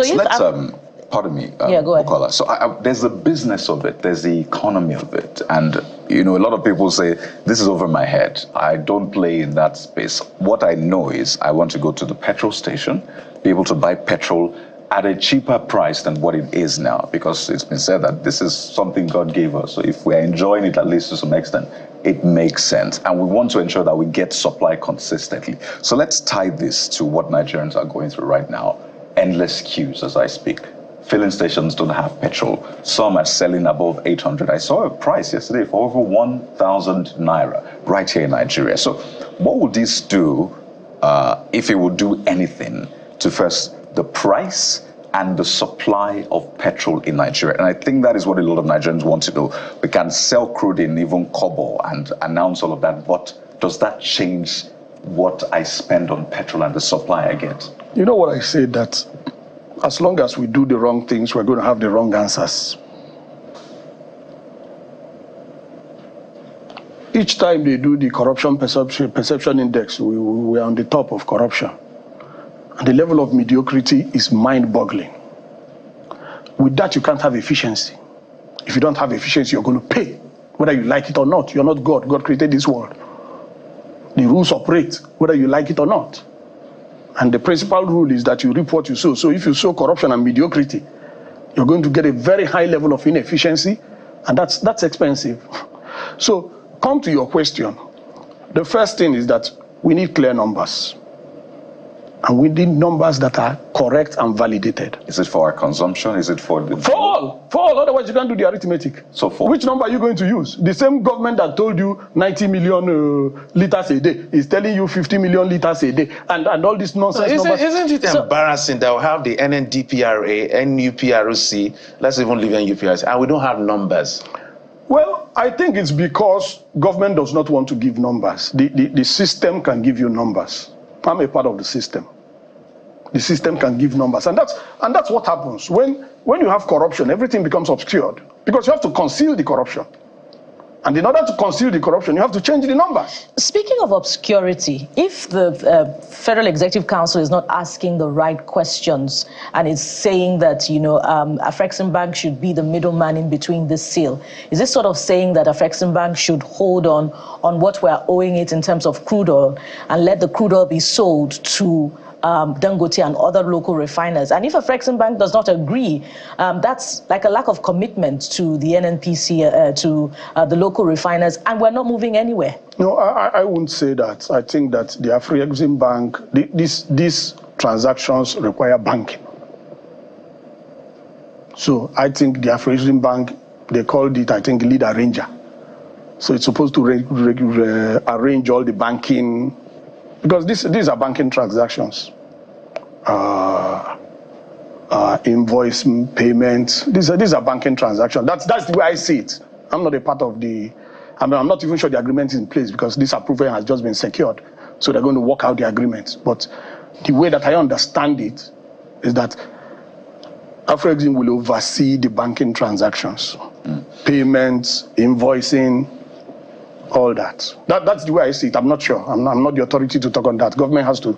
pardon me, yeah, go ahead. Bukola. So there's the business of it, there's the economy of it, and a lot of people say this is over my head. I don't play in that space. What I know is I want to go to the petrol station, be able to buy petrol at a cheaper price than what it is now, because it's been said that this is something God gave us. So if we're enjoying it, at least to some extent, it makes sense. And we want to ensure that we get supply consistently. So let's tie this to what Nigerians are going through right now. Endless queues as I speak. Filling stations don't have petrol. Some are selling above 800. I saw a price yesterday for over 1,000 naira right here in Nigeria. So what would this do, if it would do anything, to first the price and the supply of petrol in Nigeria? And I think that is what a lot of Nigerians want to know. We can sell crude in even kobo and announce all of that, but does that change what I spend on petrol and the supply I get? You know what I say, that as long as we do the wrong things, we're going to have the wrong answers. Each time they do the corruption perception index, we are on the top of corruption. And the level of mediocrity is mind-boggling. With that, you can't have efficiency. If you don't have efficiency, you're going to pay, whether you like it or not. You're not God. God created this world. The rules operate, whether you like it or not. And the principal rule is that you reap what you sow. So if you sow corruption and mediocrity, you're going to get a very high level of inefficiency, and that's expensive. So come to your question. The first thing is that we need clear numbers. And we need numbers that are correct and validated. Is it for our consumption? Is it for the... For all. Otherwise you can't do the arithmetic. So for... Which number are you going to use? The same government that told you 90 million liters a day is telling you 50 million liters a day. And all this nonsense numbers. Isn't it embarrassing that we have the NNDPRA, NUPRC, let's even leave NUPRC, and we don't have numbers? Well, I think it's because government does not want to give numbers. The system can give you numbers. I'm a part of the system. The system can give numbers, and that's what happens when you have corruption. Everything becomes obscured because you have to conceal the corruption, and in order to conceal the corruption, you have to change the numbers. Speaking of obscurity, if the Federal Executive Council is not asking the right questions and is saying that Afrexim Bank should be the middleman in between this sale, is this sort of saying that Afrexim Bank should hold on what we're owing it in terms of crude oil and let the crude oil be sold to Dangote and other local refiners? And if Afrexim Bank does not agree, that's like a lack of commitment to the NNPC, to the local refiners, and we're not moving anywhere. No, I wouldn't say that. I think that the Afrexim Bank, these transactions require banking. So I think the Afrexim Bank, they called it, I think, lead arranger. So it's supposed to arrange all the banking, because these are banking transactions. invoice payments. These are banking transactions. That's the way I see it. I'm not a part of the. I'm not even sure the agreement is in place because this approval has just been secured. So they're going to work out the agreement. But the way that I understand it is that Afrexim will oversee the banking transactions, payments, invoicing, all that. That's the way I see it. I'm not sure. I'm not the authority to talk on that. Government has to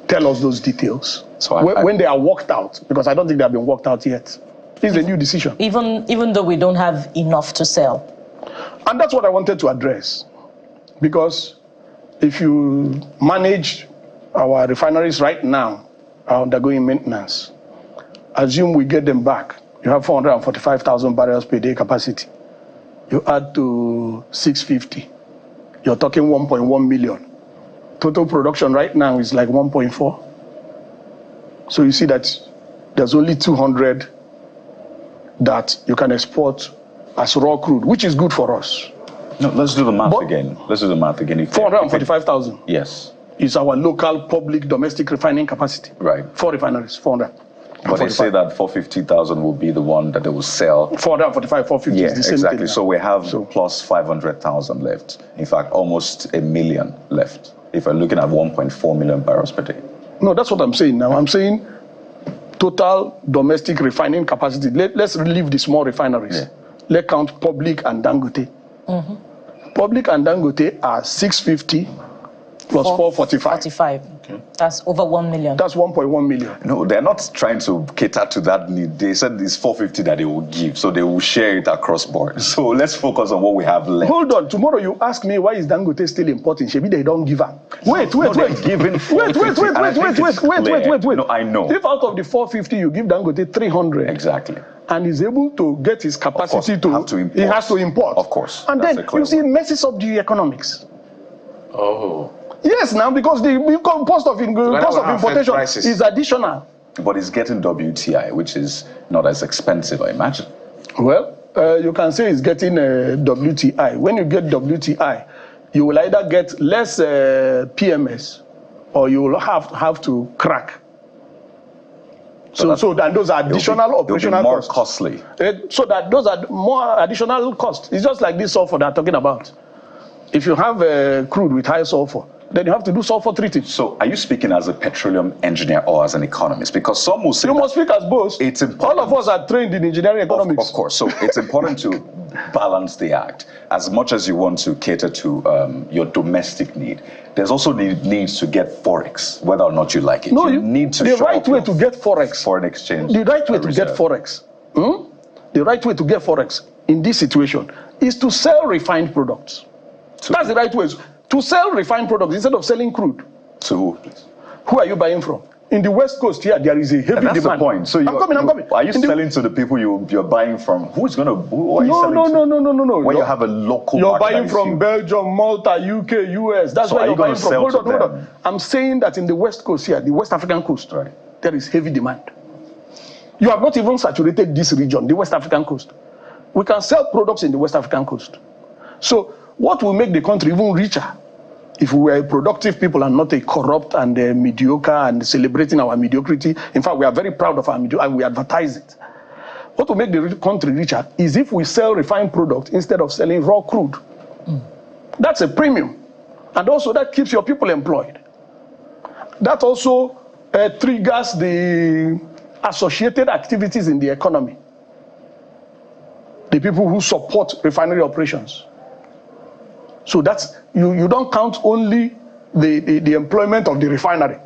tell us those details. So when they are worked out, because I don't think they have been worked out yet. It's a new decision. Even though we don't have enough to sell. And that's what I wanted to address. Because if you manage our refineries right now are undergoing maintenance, assume we get them back. You have 445,000 barrels per day capacity. You add to 650. You're talking 1.1 million. Total production right now is like 1.4. So you see that there's only 200 that you can export as raw crude, which is good for us. No, let's do the math again. Let's do the math again. 445,000. Yes. Is our local public domestic refining capacity. Right. 4 refineries, 400. But they say that 450,000 will be the one that they will sell. 445, 450 yeah, is the same exactly. thing. So we have plus 500,000 left. In fact, almost 1 million left. If we're looking at 1.4 million barrels per day. No, that's what I'm saying now. I'm saying total domestic refining capacity. Let's leave the small refineries. Yeah. Let's count public and Dangote. Public and Dangote are 650 plus 445. Okay. That's over 1 million. That's 1.1 million. No, they're not trying to cater to that need. They said it's 450 that they will give, so they will share it across board. So let's focus on what we have left. Hold on. Tomorrow you ask me why is Dangote still importing? Maybe they don't give up. Wait. Giving Wait. No, I know. If out of the 450 you give Dangote 300. Exactly. And he's able to get his capacity to import. He has to import. Of course. And then you see, it messes up the economics. Oh. Yes, now because the cost of importation is additional. But it's getting WTI, which is not as expensive, I imagine. Well, you can say it's getting WTI. When you get WTI, you will either get less PMS or you will have to crack. So that those are additional operational more costs. Costly. So that those are more additional costs. It's just like this sulfur they're talking about. If you have crude with high sulfur, then you have to do sulfur treating. So are you speaking as a petroleum engineer or as an economist? Because some will say you must speak as both. It's important. All of us are trained in engineering economics. Of course. So it's important to balance the act. As much as you want to cater to your domestic need, there's also the need to get forex, whether or not you like it. No, you need to the right way to get forex. Foreign exchange. The right way to get forex. The right way to get forex in this situation is to sell refined products. That's the right way. To sell refined products instead of selling crude. To who? Who are you buying from? In the West Coast here, there is a heavy demand. That's the point. So I'm coming. Are you selling to the people you're buying from? Who are you selling to? No. When you have a local you're buying from Belgium, Malta, UK, US. That's where you're buying from. Hold on. I'm saying that in the West Coast here, the West African coast, right, there is heavy demand. You have not even saturated this region, the West African coast. We can sell products in the West African coast. So what will make the country even richer if we were productive people and not a corrupt and mediocre and celebrating our mediocrity? In fact, we are very proud of our mediocrity and we advertise it. What will make the country richer is if we sell refined products instead of selling raw crude. That's a premium. And also that keeps your people employed. That also triggers the associated activities in the economy. The people who support refinery operations. So that's, you don't count only the employment of the refinery.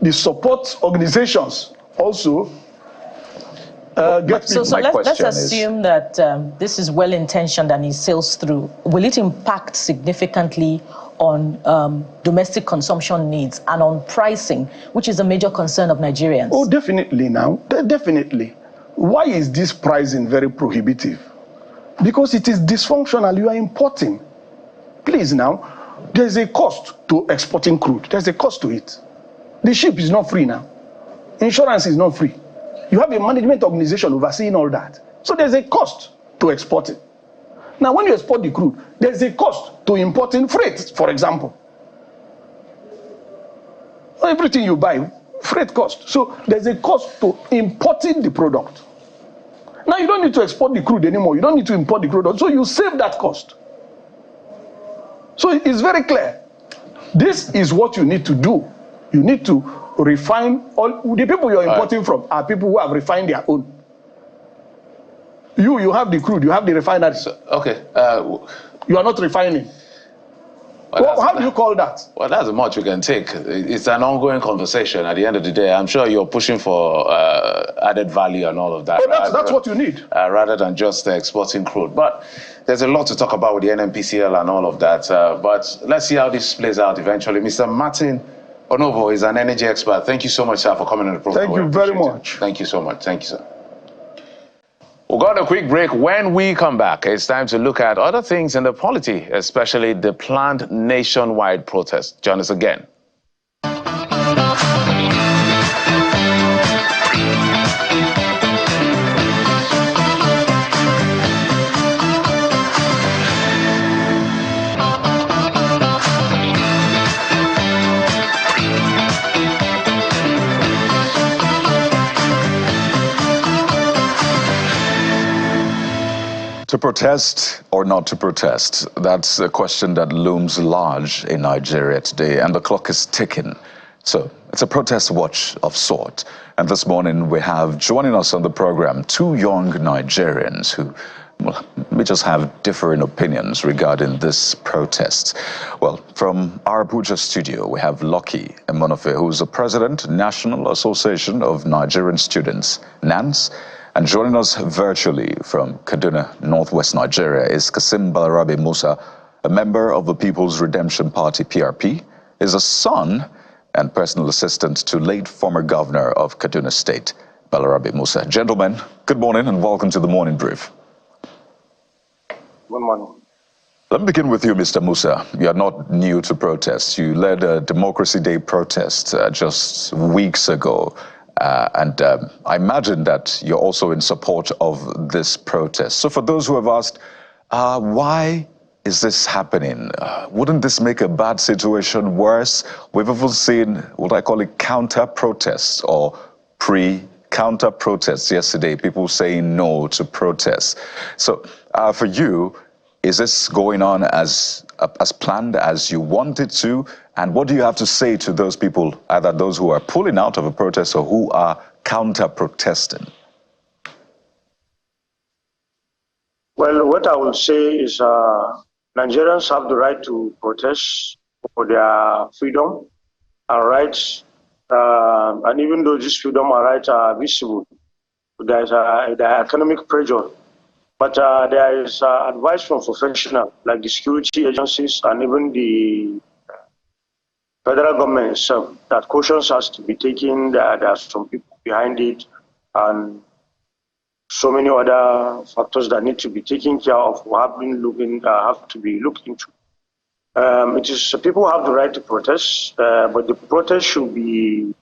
The support organizations also get people. So let's assume that this is well-intentioned and it sails through. Will it impact significantly on domestic consumption needs and on pricing, which is a major concern of Nigerians? Oh, definitely now. Definitely. Why is this pricing very prohibitive? Because it is dysfunctional. You are importing. Please now, there's a cost to exporting crude. There's a cost to it. The ship is not free now. Insurance is not free. You have a management organization overseeing all that. So there's a cost to exporting. Now, when you export the crude, there's a cost to importing freight, for example. Everything you buy, Freight cost. So there's a cost to importing the product. Now you don't need to export the crude anymore. You don't need to import the crude. So you save that cost. So it's very clear. This is what you need to do. You need to refine. All the people you're importing from are people who have refined their own. You have the crude, you have the refinery. So, okay. You are not refining. Well, how do you call that? Well, that's as much you can take. It's an ongoing conversation. At the end of the day, I'm sure you're pushing for added value and all of that. Oh, that's what you need. Rather than just exporting crude. But there's a lot to talk about with the NNPCL and all of that. But let's see how this plays out eventually. Mr. Martin Onovo is an energy expert. Thank you so much, sir, for coming on the program. Thank you very much. Thank you so much. Thank you, sir. We'll go on a quick break. When we come back, it's time to look at other things in the polity, especially the planned nationwide protest. Join us again. To protest or not to protest? That's a question that looms large in Nigeria today, and the clock is ticking. So it's a protest watch of sort. And this morning we have joining us on the program two young Nigerians who may just have differing opinions regarding this protest. Well, from our Abuja studio, we have Lucky Emonofe, who's the president, National Association of Nigerian Students, NANS. And joining us virtually from Kaduna, Northwest Nigeria, is Kasim Balarabe Musa, a member of the People's Redemption Party, PRP, is a son and personal assistant to late former governor of Kaduna State, Balarabe Musa. Gentlemen, good morning and welcome to the Morning Brief. Good morning. Let me begin with you, Mr. Musa. You are not new to protests. You led a Democracy Day protest just weeks ago. I imagine that you're also in support of this protest. So for those who have asked, why is this happening? Wouldn't this make a bad situation worse? We've even seen what I call it counter-protests or pre-counter-protests yesterday, people saying no to protests. So for you, is this going on as planned as you want it to? And what do you have to say to those people, either those who are pulling out of a protest or who are counter-protesting? Well, what I will say is Nigerians have the right to protest for their freedom and rights. And even though these freedom and rights are visible, there is economic pressure. But there is advice from professionals like the security agencies and even the federal government itself that cautions has to be taken. There are some people behind it and so many other factors that need to be taken care of have to be looked into. It is people have the right to protest, but the protest should be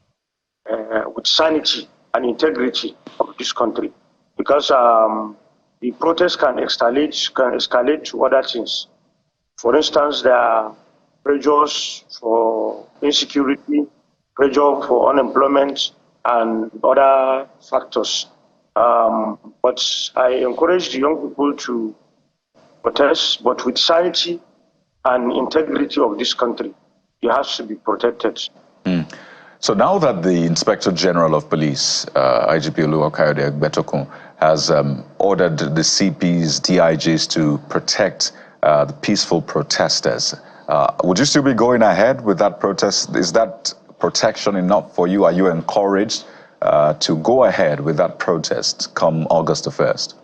with sanity and integrity of this country, because the protest can escalate to other things. For instance, there are pressures for insecurity, pressure for unemployment, and other factors. But I encourage the young people to protest, but with sanity and integrity of this country. It has to be protected. So now that the Inspector General of Police, IGP Oluwakayode Egbetokun, has ordered the CPs, DIGs to protect the peaceful protesters, would you still be going ahead with that protest? Is that protection enough for you? Are you encouraged to go ahead with that protest come August the 1st?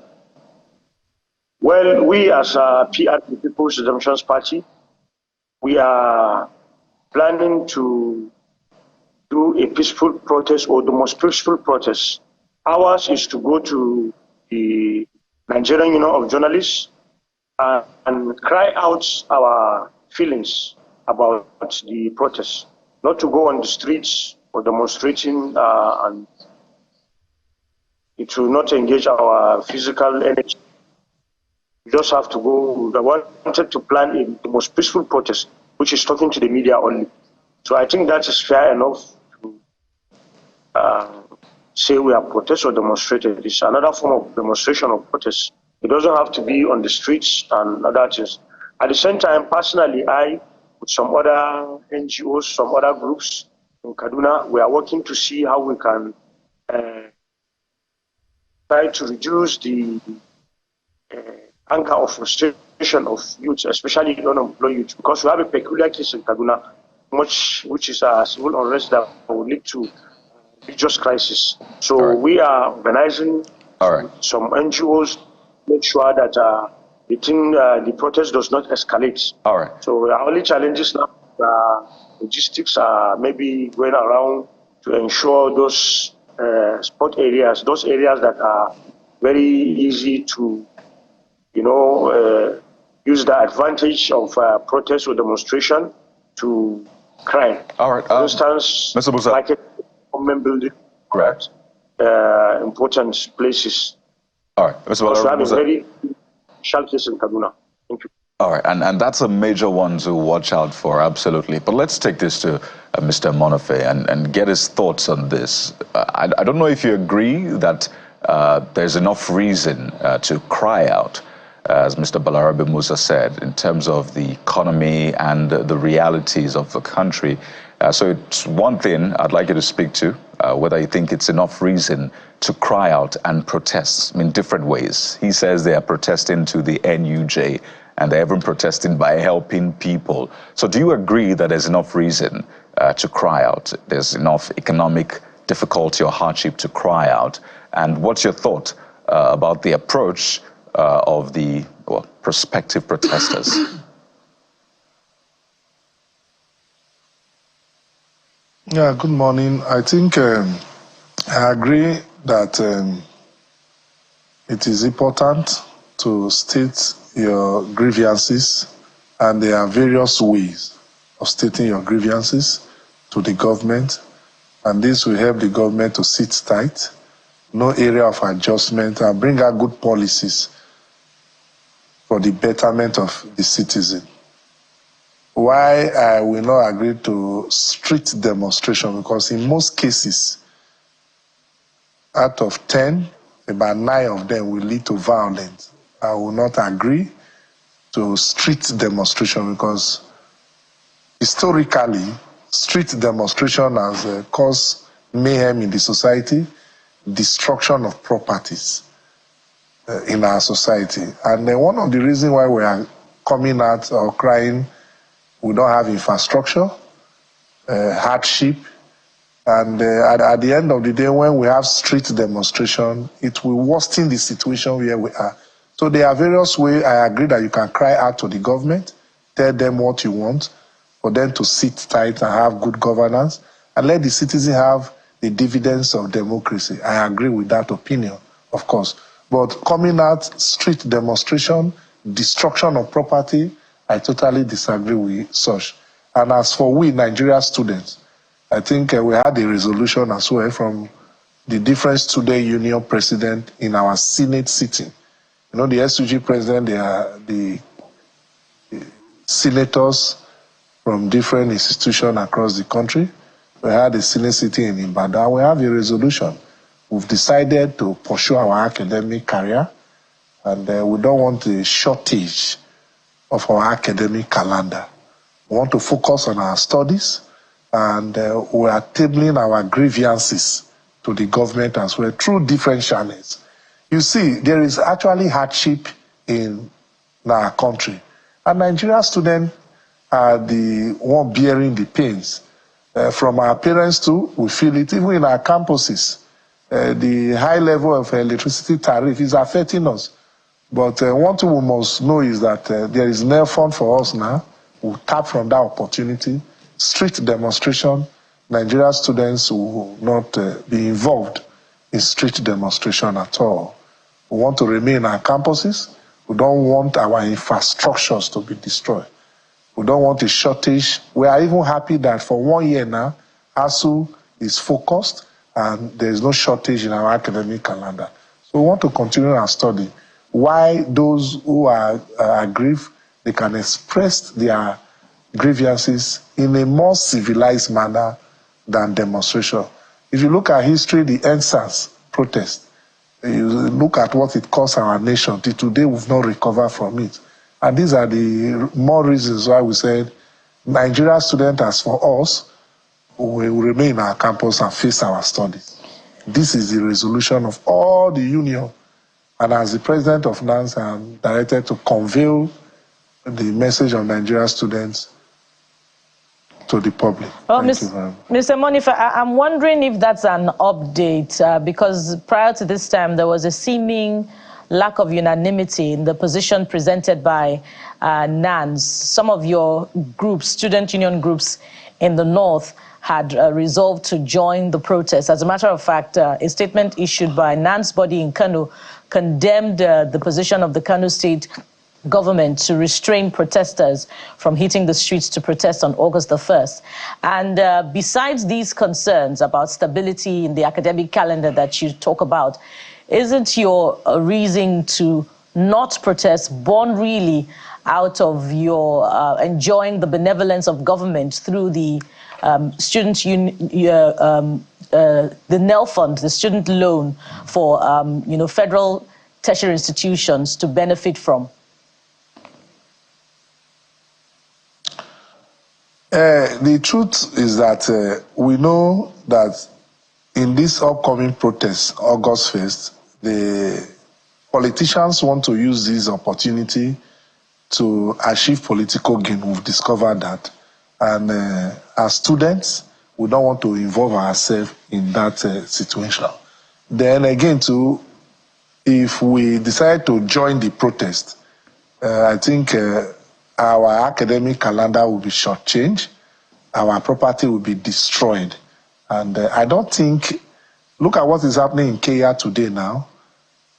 Well, we as PRP, People's Redemption Party, we are planning to do a peaceful protest, or the most peaceful protest. Ours is to go to the Nigerian Union of Journalists and cry out our feelings about the protest, not to go on the streets or demonstrating, and it will not engage our physical energy. We just have to go. I wanted to plan the most peaceful protest, which is talking to the media only. So I think that is fair enough say we are protest or demonstrated. It's another form of demonstration or protest. It doesn't have to be on the streets and other things. At the same time, personally, I, with some other NGOs, some other groups in Kaduna, we are working to see how we can try to reduce the anger or frustration of youth, especially unemployed youth, because we have a peculiar case in Kaduna, which is a civil unrest that will lead to religious crisis. So we are organizing some NGOs to make sure that the protest does not escalate. So our only challenges now logistics are maybe going around to ensure those spot areas, those areas that are very easy to, use the advantage of protest or demonstration to crime. For instance, Mr. Musa, like a government building, important places. All right, Mr. Also have a very special case in Kaduna. Thank you. All right, and that's a major one to watch out for, absolutely. But let's take this to Mr. Monofe and get his thoughts on this. I don't know if you agree that there's enough reason to cry out, as Mr. Balarabe Musa said, in terms of the economy and the realities of the country. So it's one thing I'd like you to speak to, whether you think it's enough reason to cry out and protest in different ways. He says they are protesting to the NUJ, and they're even protesting by helping people. So do you agree that there's enough reason to cry out? There's enough economic difficulty or hardship to cry out? And what's your thought about the approach of the prospective protesters? Yeah, good morning. I think I agree that it is important to state your grievances, and there are various ways of stating your grievances to the government, and this will help the government to sit tight, no area of adjustment, and bring out good policies for the betterment of the citizen. Why I will not agree to street demonstration, because in most cases, out of 10, about 9 of them will lead to violence. I will not agree to street demonstration because historically, street demonstration has caused mayhem in the society, destruction of properties in our society. And one of the reasons why we are coming out or crying, we don't have infrastructure, hardship, and at the end of the day, when we have street demonstration, it will worsen the situation where we are. So there are various ways. I agree that you can cry out to the government, tell them what you want, for them to sit tight and have good governance, and let the citizen have the dividends of democracy. I agree with that opinion, of course. But coming out, street demonstration, destruction of property, I totally disagree with such. And as for we Nigeria students, I think we had a resolution as well from the different student union president in our Senate sitting. You know, the SUG president, they are the senators from different institutions across the country. We had a Senate sitting in Ibadan. We have a resolution. We've decided to pursue our academic career, and we don't want a shortage of our academic calendar. We want to focus on our studies, and we are tabling our grievances to the government as well through different channels. You see, there is actually hardship in our country, and Nigerian students are the one bearing the pains. From our parents too, we feel it even in our campuses. The high level of electricity tariff is affecting us. But one thing we must know is that there is no fund for us now. We'll tap from that opportunity. Street demonstration, Nigerian students will not be involved in street demonstration at all. We want to remain in our campuses. We don't want our infrastructures to be destroyed. We don't want a shortage. We are even happy that for 1 year now, ASU is focused and there is no shortage in our academic calendar. So we want to continue our study. Why those who are aggrieved, they can express their grievances in a more civilized manner than demonstration. If you look at history, the NSAS protest, you look at what it cost our nation, till today we've not recovered from it. And these are the more reasons why we said Nigeria students, as for us, we will remain in our campus and face our studies. This is the resolution of all the union. And as the president of NANS, I'm directed to convey the message of Nigeria students to the public. Well, Mr. Monifa, I'm wondering if that's an update, because prior to this time, there was a seeming lack of unanimity in the position presented by NANS. Some of your groups, student union groups in the north, had resolved to join the protest. As a matter of fact, a statement issued by NANS body in Kano condemned the position of the Kano state government to restrain protesters from hitting the streets to protest on August the 1st. And besides these concerns about stability in the academic calendar that you talk about, isn't your reason to not protest born really out of your enjoying the benevolence of government through the student union, the NEL fund, the student loan for federal tertiary institutions to benefit from? The truth is that we know that in this upcoming protest, August 1st, the politicians want to use this opportunity to achieve political gain. We've discovered that. And as students, we don't want to involve ourselves in that situation. Then again, too, if we decide to join the protest, I think our academic calendar will be shortchanged, our property will be destroyed. And I don't think, look at what is happening in Kenya today now.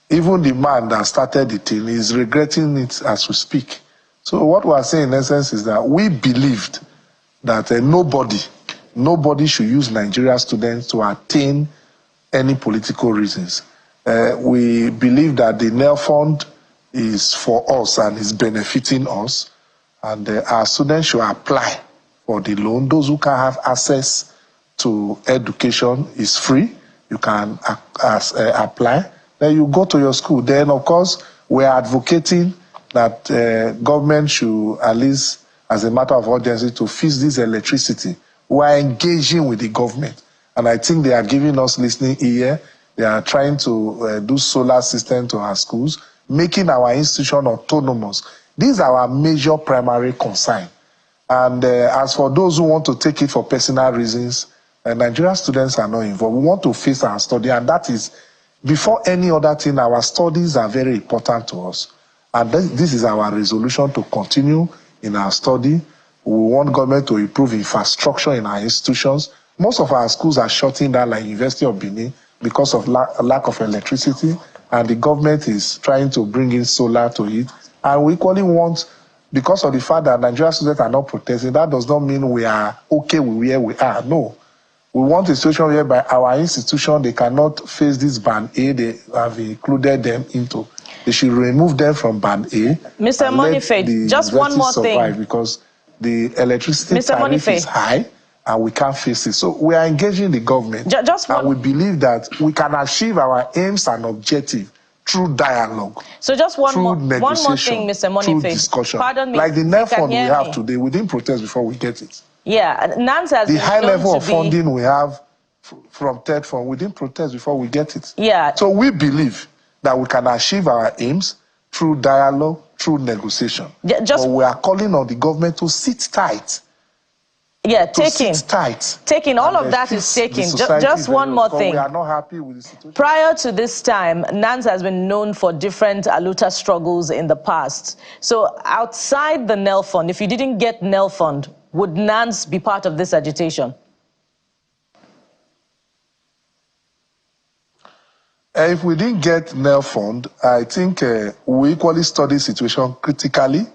Even the man that started the thing is regretting it as we speak. So what we are saying in essence is that we believed that nobody should use Nigeria students to attain any political reasons. We believe that the NEL fund is for us and is benefiting us, and our students should apply for the loan. Those who can have access to education is free. You can apply. Then you go to your school. Then, of course, we're advocating that government should, at least as a matter of urgency, to fix this electricity. We are engaging with the government. And I think they are giving us listening ear. They are trying to do solar system to our schools, making our institution autonomous. These are our major primary concern. And as for those who want to take it for personal reasons, Nigerian students are not involved. We want to face our study, and that is, before any other thing, our studies are very important to us. And this is our resolution to continue in our study. We want government to improve infrastructure in our institutions. Most of our schools are shutting down, like University of Benin, because of lack of electricity, and the government is trying to bring in solar to it. And we equally want, because of the fact that Nigerian students are not protesting, that does not mean we are okay with where we are. No. We want a situation whereby our institution, they cannot face this band A, they have included them into. They should remove them from band A. Mr. Monife, just one more thing. Because the electricity tariff is high and we can't face it. So we are engaging the government. And we believe that we can achieve our aims and objectives through dialogue. So just one more thing, Mr. Monife. Through discussion. Pardon me. Like the NEL fund we have today, we didn't protest before we get it. Yeah, NANS has the high level of funding we have from third fund, we didn't protest before we get it. Yeah. So we believe that we can achieve our aims through dialogue, through negotiation. But we are calling on the government to sit tight. Yeah, taking all of that is taking. Just one more thing. We are not happy with the situation. Prior to this time, NANS has been known for different Aluta struggles in the past. So outside the NEL fund, if you didn't get NEL fund, would NANS be part of this agitation? If we didn't get NEL fund, I think we equally study the situation critically.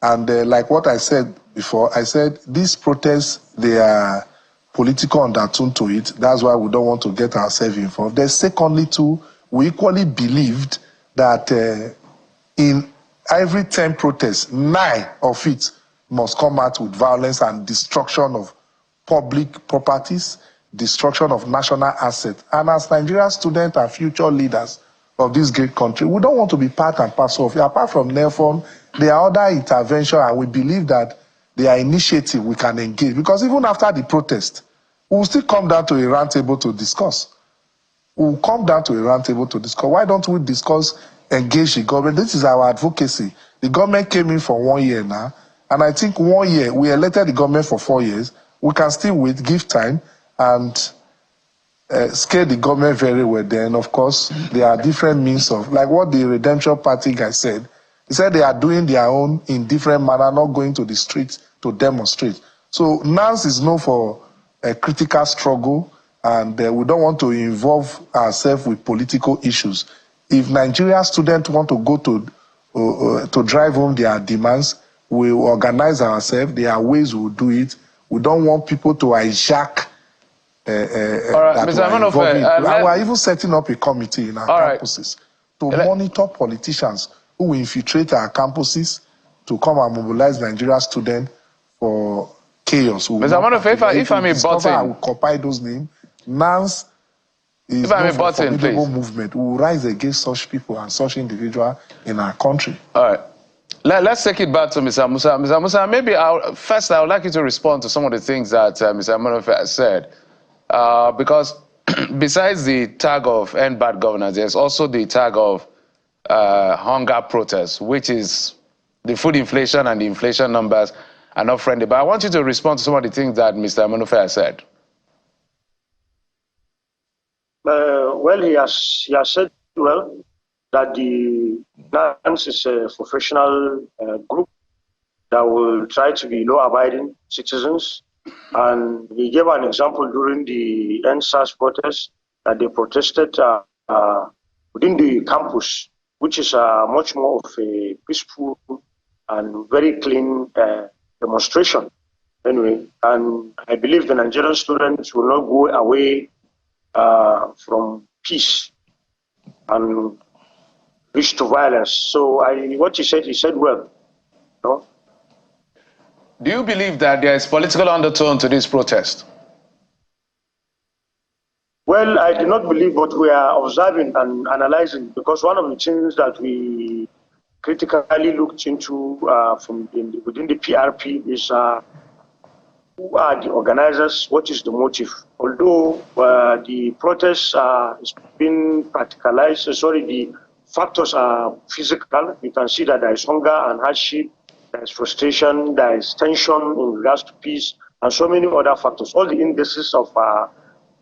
And like what I said before, I said these protests, they are political undertone to it. That's why we don't want to get ourselves involved. Then secondly, too, we equally believed that in every 10 protests, 9 of it must come out with violence and destruction of public properties. destruction of national assets. And as Nigerian students and future leaders of this great country, we don't want to be part and parcel of it. Apart from NEFON, there are other interventions, and we believe that there are initiatives we can engage. Because even after the protest, we will still come down to a round table to discuss. We will come down to a round table to discuss. Why don't we discuss, engage the government? This is our advocacy. The government came in for 1 year now, and I think 1 year, we elected the government for 4 years. We can still wait, give time, and scale the government very well. Then, of course, there are different means of, like what the Redemption Party guy said. He said they are doing their own in different manner, not going to the streets to demonstrate. So NANS is known for a critical struggle, and we don't want to involve ourselves with political issues. If Nigerian students want to go to drive home their demands, we will organize ourselves. There are ways we will do it. We don't want people to hijack all right, Mr. Amanofe, we are even setting up a committee in our campuses to monitor politicians who will infiltrate our campuses to come and mobilize Nigerian students for chaos. Mr. Amanofe, if I may button, I will compile those names. NANS is a formidable movement. We will rise against such people and such individuals in our country. All right. Let's take it back to Mr. Musa. Mr. Musa, maybe first I would like you to respond to some of the things that Mr. Amanofe has said. Because besides the tag of end bad governance, there's also the tag of hunger protests, which is the food inflation and the inflation numbers are not friendly. But I want you to respond to some of the things that Mr. Amanofe has said. Well, he has said well that the NANS is a professional group that will try to be law-abiding citizens. And he gave an example during the NSAS protest that they protested within the campus, which is much more of a peaceful and very clean demonstration. Anyway, and I believe the Nigerian students will not go away from peace and reach to violence. So what he said well. No? Do you believe that there is political undertone to this protest? Well, I do not believe, but we are observing and analyzing, because one of the things that we critically looked into within the PRP is who are the organizers, what is the motive? Although the protest is being practicalized, the factors are physical. You can see that there is hunger and hardship, there is frustration, there is tension in regards to peace, and so many other factors. All the indices of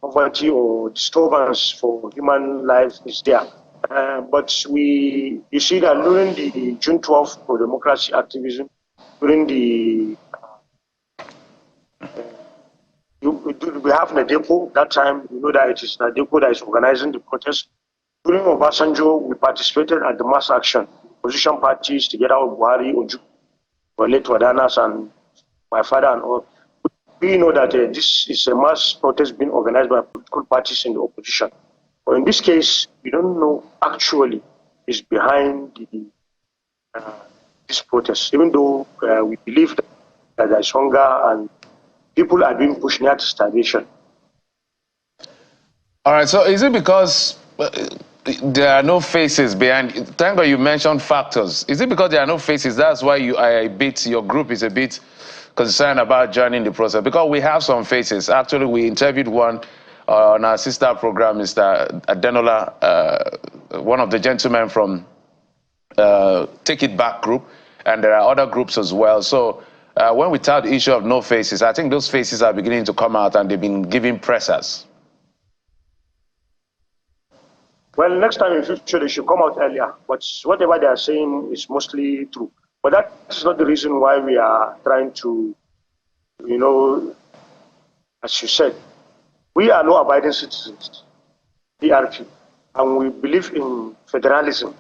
poverty or disturbance for human life is there. But you see that during the June 12th pro-democracy activism, during the we have Nadepo. That time, you know that it is Nadepo that is organizing the protest. During Obasanjo, we participated at the mass action. Opposition parties, together with Buhari, Oju, late Wadanas, and my father and all. We know that this is a mass protest being organized by political parties in the opposition. But in this case, we don't know actually is behind this protest, even though we believe that there is hunger and people are being pushed near to starvation. All right, so is it because there are no faces behind? Thank God you mentioned factors. Is it because there are no faces? That's why your group is a bit concerned about joining the process? Because we have some faces. Actually, we interviewed one on our sister program, Mr. Adenola, one of the gentlemen from Take It Back group, and there are other groups as well. So when we tell the issue of no faces, I think those faces are beginning to come out and they've been giving pressers. Well, next time in future, they should come out earlier. But whatever they are saying is mostly true. But that's not the reason why we are trying to, as you said, we are law-abiding citizens, PRP, and we believe in federalism.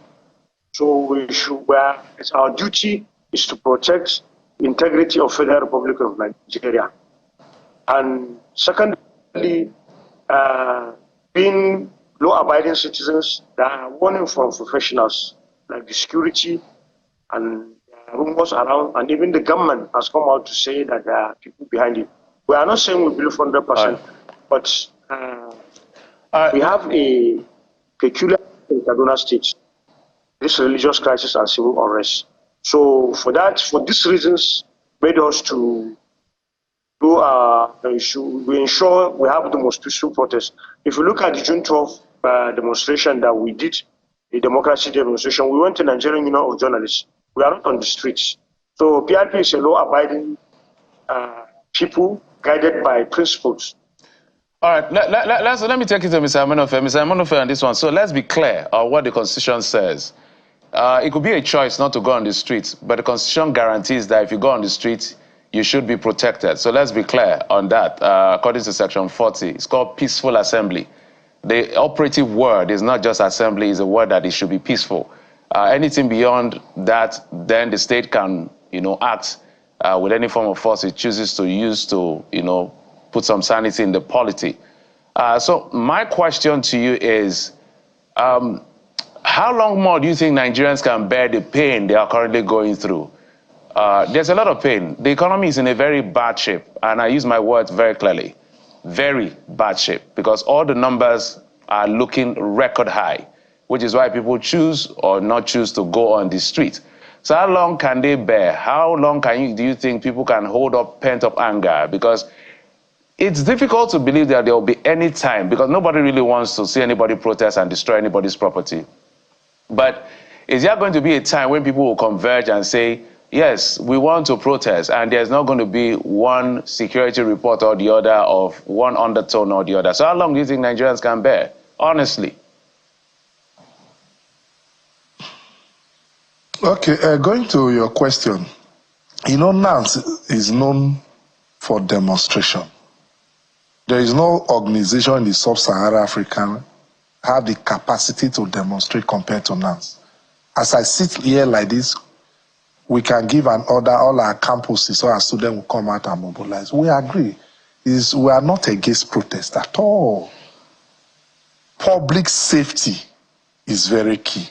So it's our duty is to protect the integrity of Federal Republic of Nigeria. And secondly, being law-abiding citizens that are warning from professionals like the security and rumors around, and even the government has come out to say that there are people behind it. We are not saying we believe 100%, But we have a peculiar in Kaduna State, this religious crisis and civil unrest. So for these reasons, made us to do we ensure we have the most peaceful protest. If you look at the June 12th demonstration that we did, the democracy demonstration, we went to Nigerian Union of Journalists. We are not on the streets. So PRP is a law-abiding people guided by principles. All right, let me take it to Mr. Amenofe. Mr. Amenofe on this one. So let's be clear on what the Constitution says. It could be a choice not to go on the streets, but the Constitution guarantees that if you go on the streets, you should be protected. So let's be clear on that. According to Section 40, it's called peaceful assembly. The operative word is not just assembly, it's a word that it should be peaceful. Anything beyond that, then the state can, act with any form of force it chooses to use to, put some sanity in the polity. So my question to you is, how long more do you think Nigerians can bear the pain they are currently going through? There's a lot of pain. The economy is in a very bad shape, and I use my words very clearly. Very bad shape, because all the numbers are looking record high, which is why people choose or not choose to go on the street. So how long can they bear? How long do you think people can hold up pent-up anger? Because it's difficult to believe that there will be any time, because nobody really wants to see anybody protest and destroy anybody's property. But is there going to be a time when people will converge and say, yes, we want to protest, and there's not going to be one security report or the other, of one undertone or the other? So how long do you think Nigerians can bear, honestly? Okay, going to your question. NANS is known for demonstration. There is no organization in the sub-Saharan Africa have the capacity to demonstrate compared to NANS. As I sit here like this, we can give an order, all our campuses, so our students will come out and mobilize. We agree. We are not against protest at all. Public safety is very key.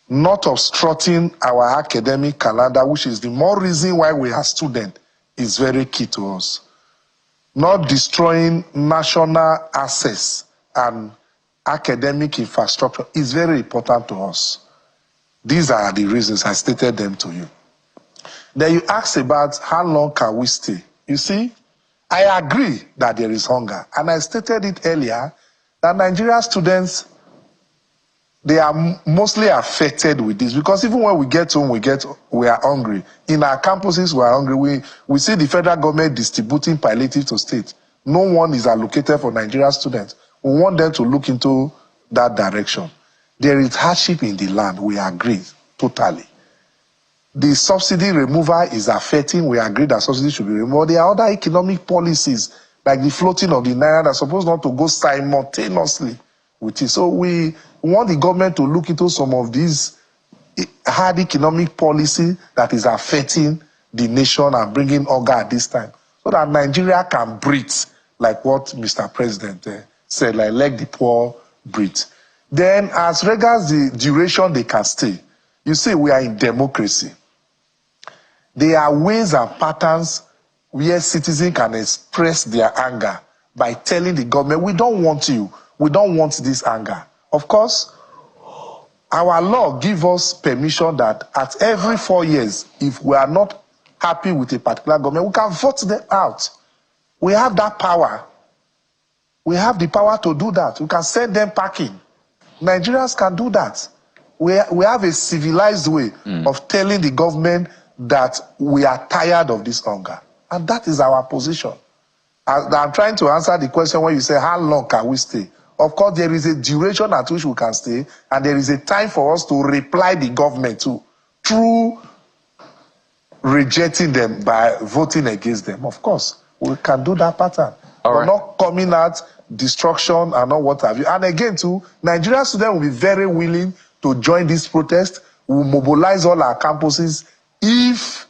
Not obstructing our academic calendar, which is the more reason why we are students, is very key to us. Not destroying national assets and academic infrastructure is very important to us. These are the reasons I stated them to you. Then you asked about how long can we stay. You see, I agree that there is hunger. And I stated it earlier that Nigerian students, they are mostly affected with this, because even when we get home, we are hungry. In our campuses, we are hungry. We see the federal government distributing palliative to states. No one is allocated for Nigerian students. We want them to look into that direction. There is hardship in the land. We agree totally. The subsidy removal is affecting. We agree that subsidy should be removed. There are other economic policies, like the floating of the naira, that's supposed not to go simultaneously with it. So we want the government to look into some of these hard economic policy that is affecting the nation and bringing order at this time, so that Nigeria can breathe, like what Mr. President said, like let the poor breathe. Then as regards the duration they can stay, you see, we are in democracy. There are ways and patterns where citizens can express their anger by telling the government, we don't want you, we don't want this anger. Of course, our law gives us permission that at every 4 years, if we are not happy with a particular government, we can vote them out. We have that power. We have the power to do that. We can send them packing. Nigerians can do that. We have a civilized way of telling the government that we are tired of this hunger. And that is our position. I'm trying to answer the question when you say, how long can we stay? Of course, there is a duration at which we can stay, and there is a time for us to reply the government to, through rejecting them by voting against them. Of course, we can do that pattern. But not coming out, destruction and not what have you. And again, too, Nigerian students will be very willing to join this protest. We'll mobilize all our campuses if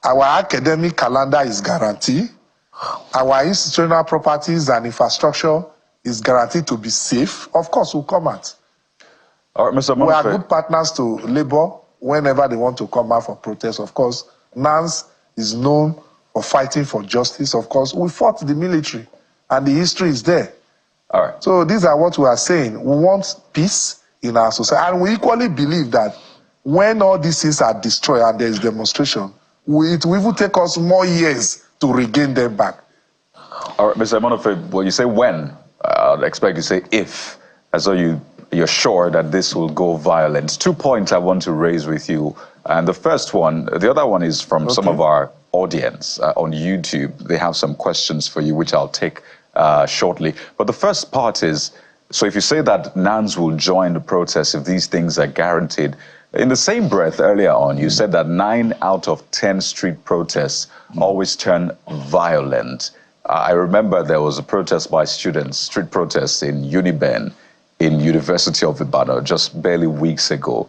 our academic calendar is guaranteed, our institutional properties and infrastructure is guaranteed to be safe. Of course, we'll come out. All right, Mr. Manofe. We are good partners to Labour whenever they want to come out for protest. Of course, NANS is known for fighting for justice. Of course, we fought the military And the history is there. All right. So these are what we are saying. We want peace in our society. And we equally believe that when all these things are destroyed and there is demonstration, it will even take us more years to regain them back. All right, Mr. Monofe, well, you say when, I'd expect you say if, as though you're sure that this will go violent. 2 points I want to raise with you. And the first one, the other one is from some of our audience on YouTube. They have some questions for you, which I'll take shortly. But the first part is, so if you say that NANS will join the protest if these things are guaranteed, in the same breath earlier on, you said that 9 out of 10 street protests always turn violent. I remember there was a protest by students, street protests in Uniben, in University of Ibadan, just barely weeks ago.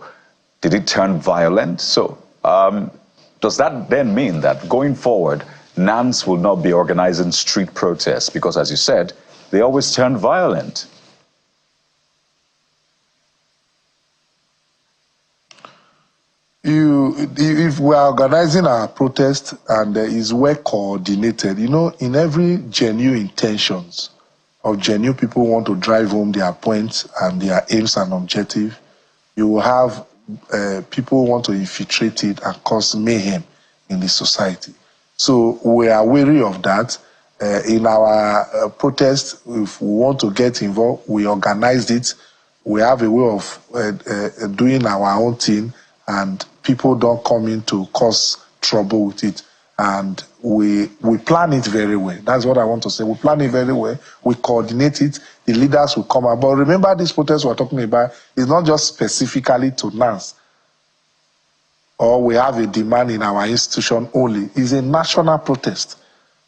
Did it turn violent? So does that then mean that going forward, NANS will not be organizing street protests? Because as you said, they always turn violent. If we are organizing our protest and is well coordinated, you know, in every genuine intentions of genuine people want to drive home their points and their aims and objectives, you will have people want to infiltrate it and cause mayhem in the society. So we are wary of that. In our protest, if we want to get involved, we organized it. We have a way of doing our own thing, and people don't come in to cause trouble with it. And we plan it very well. That's what I want to say. We plan it very well. We coordinate it. The leaders will come out. But remember, this protest we're talking about is not just specifically to NANS, or we have a demand in our institution only. It's a national protest.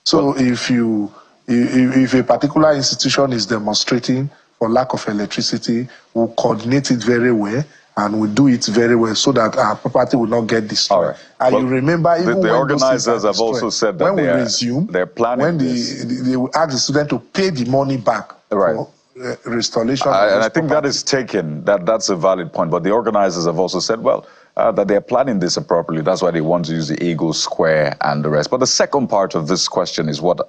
So if a particular institution is demonstrating for lack of electricity, we'll coordinate it very well, and we do it very well so that our property will not get destroyed. Right. And you remember, even the when organizers have also said that they're planning when they will ask the student to pay the money back for restoration. And I think that is taken, that's a valid point. But the organizers have also said, well, that they're planning this appropriately. That's why they want to use the Eagle Square and the rest. But the second part of this question is what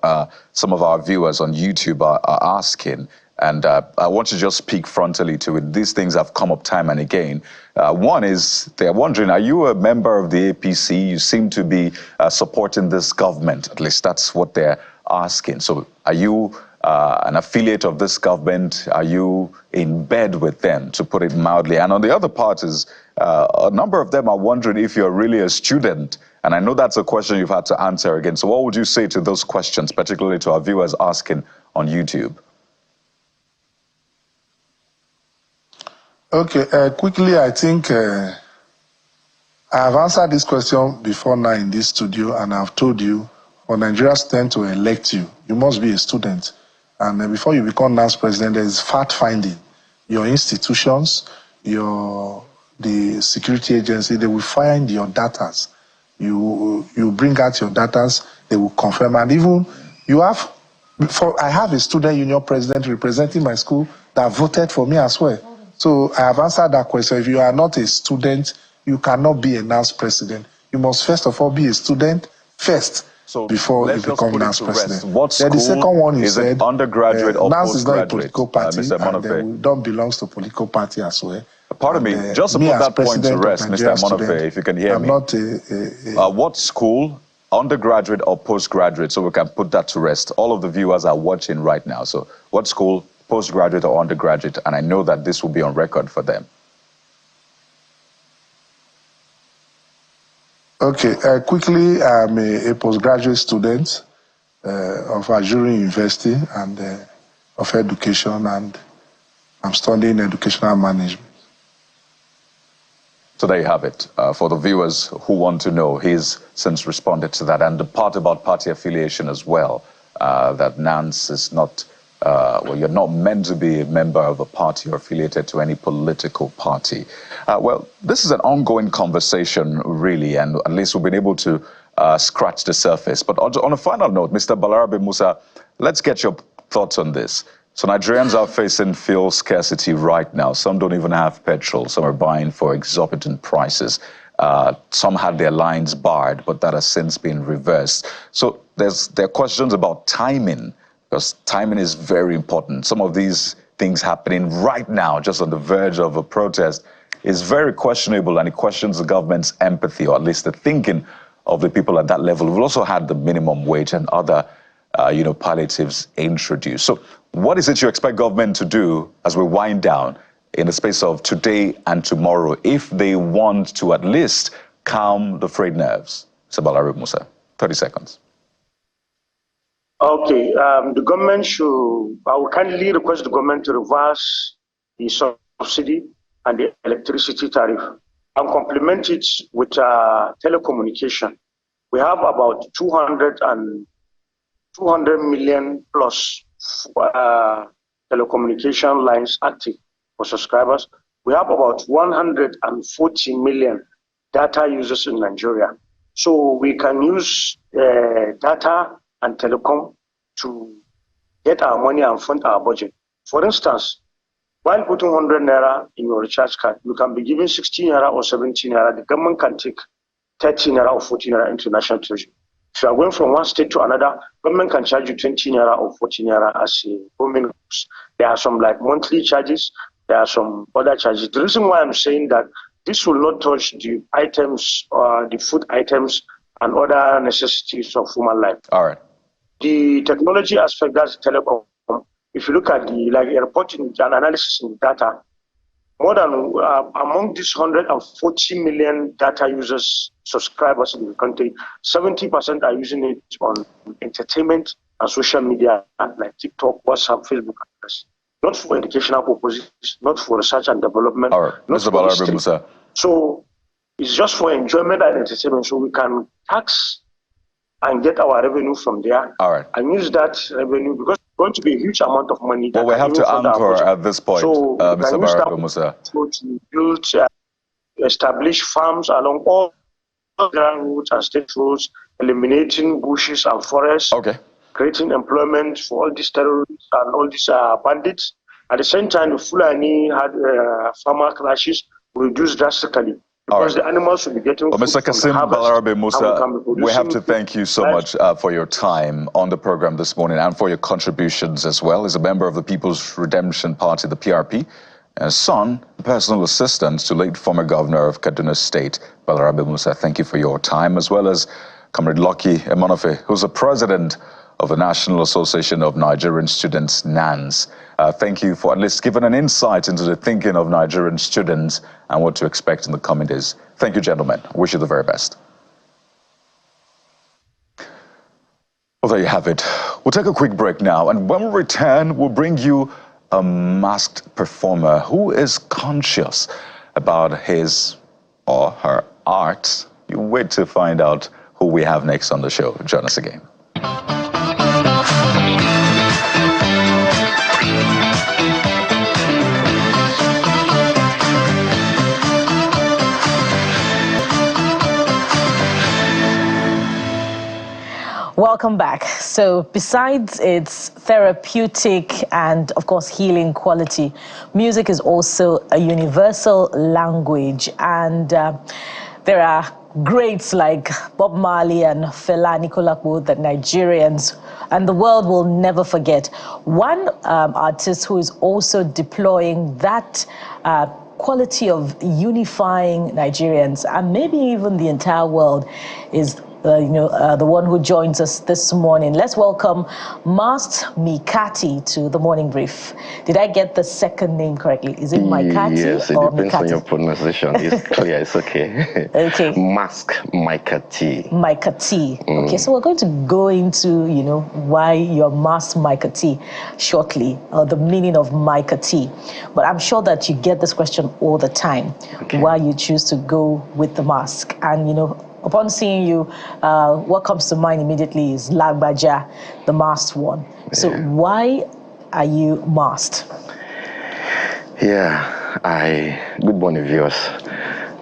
some of our viewers on YouTube are asking. And I want to just speak frontally to it. These things have come up time and again. One is they're wondering, are you a member of the APC? You seem to be supporting this government. At least that's what they're asking. So are you an affiliate of this government? Are you in bed with them, to put it mildly? And on the other part is a number of them are wondering if you're really a student. And I know that's a question you've had to answer again. So what would you say to those questions, particularly to our viewers asking on YouTube? Okay, quickly, I think I have answered this question before now in this studio, and I've told you, for Nigeria stand to elect you, you must be a student. And before you become NANS president, there is fact-finding. Your institutions, the security agency, they will find your datas. You bring out your datas, they will confirm. And even I have a student union president representing my school that voted for me as well. So I have answered that question. If you are not a student, you cannot be a NANS president. You must first of all be a student first, before you become NANS president. What school the second one you said, undergraduate or NANS is not a postgraduate? political party, and we don't belong to political party as well. Pardon me, just to put that point to rest, Mr. Monofe, if you can hear me. I'm not what school, undergraduate or postgraduate, so we can put that to rest. All of the viewers are watching right now. So what school, postgraduate or undergraduate? And I know that this will be on record for them. Okay, quickly, I'm a postgraduate student of Azure University and of education, and I'm studying educational management. So there you have it. For the viewers who want to know, he's since responded to that. And the part about party affiliation as well, that NANS is not, well, you're not meant to be a member of a party or affiliated to any political party. Well, this is an ongoing conversation, really, and at least we've been able to scratch the surface. But on a final note, Mr. Balarabe Musa, let's get your thoughts on this. So Nigerians are facing fuel scarcity right now. Some don't even have petrol. Some are buying for exorbitant prices. Some had their lines barred, but that has since been reversed. So there are questions about timing. because timing is very important. Some of these things happening right now, just on the verge of a protest, is very questionable, and it questions the government's empathy, or at least the thinking of the people at that level. We've also had the minimum wage and other, palliatives introduced. So what is it you expect government to do as we wind down in the space of today and tomorrow, if they want to at least calm the frayed nerves? Balarabe Musa, 30 seconds. Okay, the government should, I will kindly request the government to reverse the subsidy and the electricity tariff and complement it with telecommunication. We have about 200 million plus telecommunication lines active for subscribers. We have about 140 million data users in Nigeria. So we can use data and telecom to get our money and fund our budget. For instance, while putting 100 naira in your recharge card, you can be given 16 naira or 17 naira. The government can take 30 naira or 14 naira into national treasury. If you are going from one state to another, government can charge you 20 naira or 14 naira as a roaming cost. There are some like monthly charges. There are some other charges. The reason why I'm saying that this will not touch the items, the food items and other necessities of human life. All right. The technology aspect, that's telecom. If you look at the reporting and analysis in data, more than among these 140 million data users, subscribers in the country, 70% are using it on entertainment and social media like TikTok, WhatsApp, Facebook, not for educational purposes, not for research and development. All right, not Mr. for Balarabe Musa. So it's just for enjoyment and entertainment, so we can tax and get our revenue from there. All right. And use that revenue because it's going to be a huge amount of money. Well, we have to anchor at this point, so Mr. Balarabe Musa. So to build, establish farms along all ground routes and state roads, eliminating bushes and forests, creating employment for all these terrorists and all these bandits. At the same time, the Fulani had farmer clashes reduced drastically. Because the animals will be getting food Mr. Kasim Balarabe Musa, we have to thank you so much for your time on the program this morning and for your contributions as well. As a member of the People's Redemption Party, the PRP, and son, personal assistant to late former governor of Kaduna State, Balarabe Musa. Thank you for your time, as well as Comrade Lucky Emonofe, who's the president of the National Association of Nigerian Students, NANS. Thank you for at least giving an insight into the thinking of Nigerian students and what to expect in the coming days. Thank you, gentlemen. I wish you the very best. Well, there you have it. We'll take a quick break now, and when we return, we'll bring you a masked performer who is conscious about his or her art. You wait to find out who we have next on the show. Join us again. Welcome back. So besides its therapeutic and, of course, healing quality, music is also a universal language. And there are greats like Bob Marley and Fela Anikulapo that Nigerians and the world will never forget. One artist who is also deploying that quality of unifying Nigerians and maybe even the entire world is the one who joins us this morning. Let's welcome Masked Mykatee to the Morning Brief. Did I get the second name correctly? Is it Mykatee? Yes, it depends on your pronunciation. It's clear, it's okay. Okay. Masked Mykatee. Mykatee. Okay, so we're going to go into, why you're Masked Mykatee shortly, or the meaning of Mykatee. But I'm sure that you get this question all the time, why you choose to go with the mask. And, upon seeing you, what comes to mind immediately is Lagbaja, the masked one. So why are you masked? Good morning, viewers.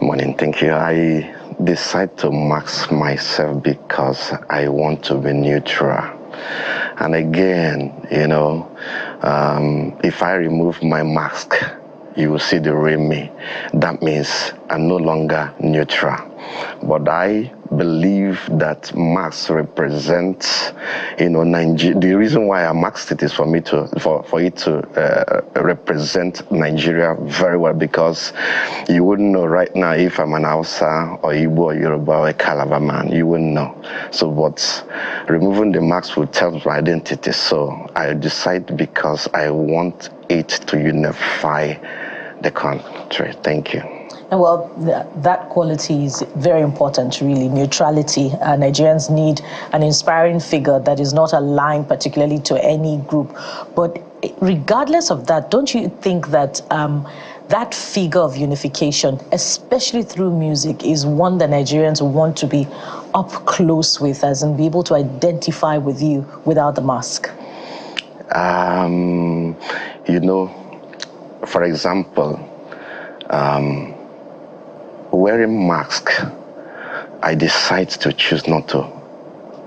Morning, thank you. I decided to mask myself because I want to be neutral. And again, if I remove my mask, you will see the real me. That means I'm no longer neutral. But I believe that masks represent, Nigeria. The reason why I masked it is for it to represent Nigeria very well, because you wouldn't know right now if I'm an Hausa or Igbo or Yoruba or a Calabar man. You wouldn't know. So, but removing the mask will tell my identity. So I decide because I want it to unify the country. Thank you. Well, that quality is very important, really, neutrality. Nigerians need an inspiring figure that is not aligned particularly to any group. But regardless of that, don't you think that that figure of unification, especially through music, is one that Nigerians want to be up close with, as in be able to identify with you without the mask? For example, wearing mask, I decide to choose not to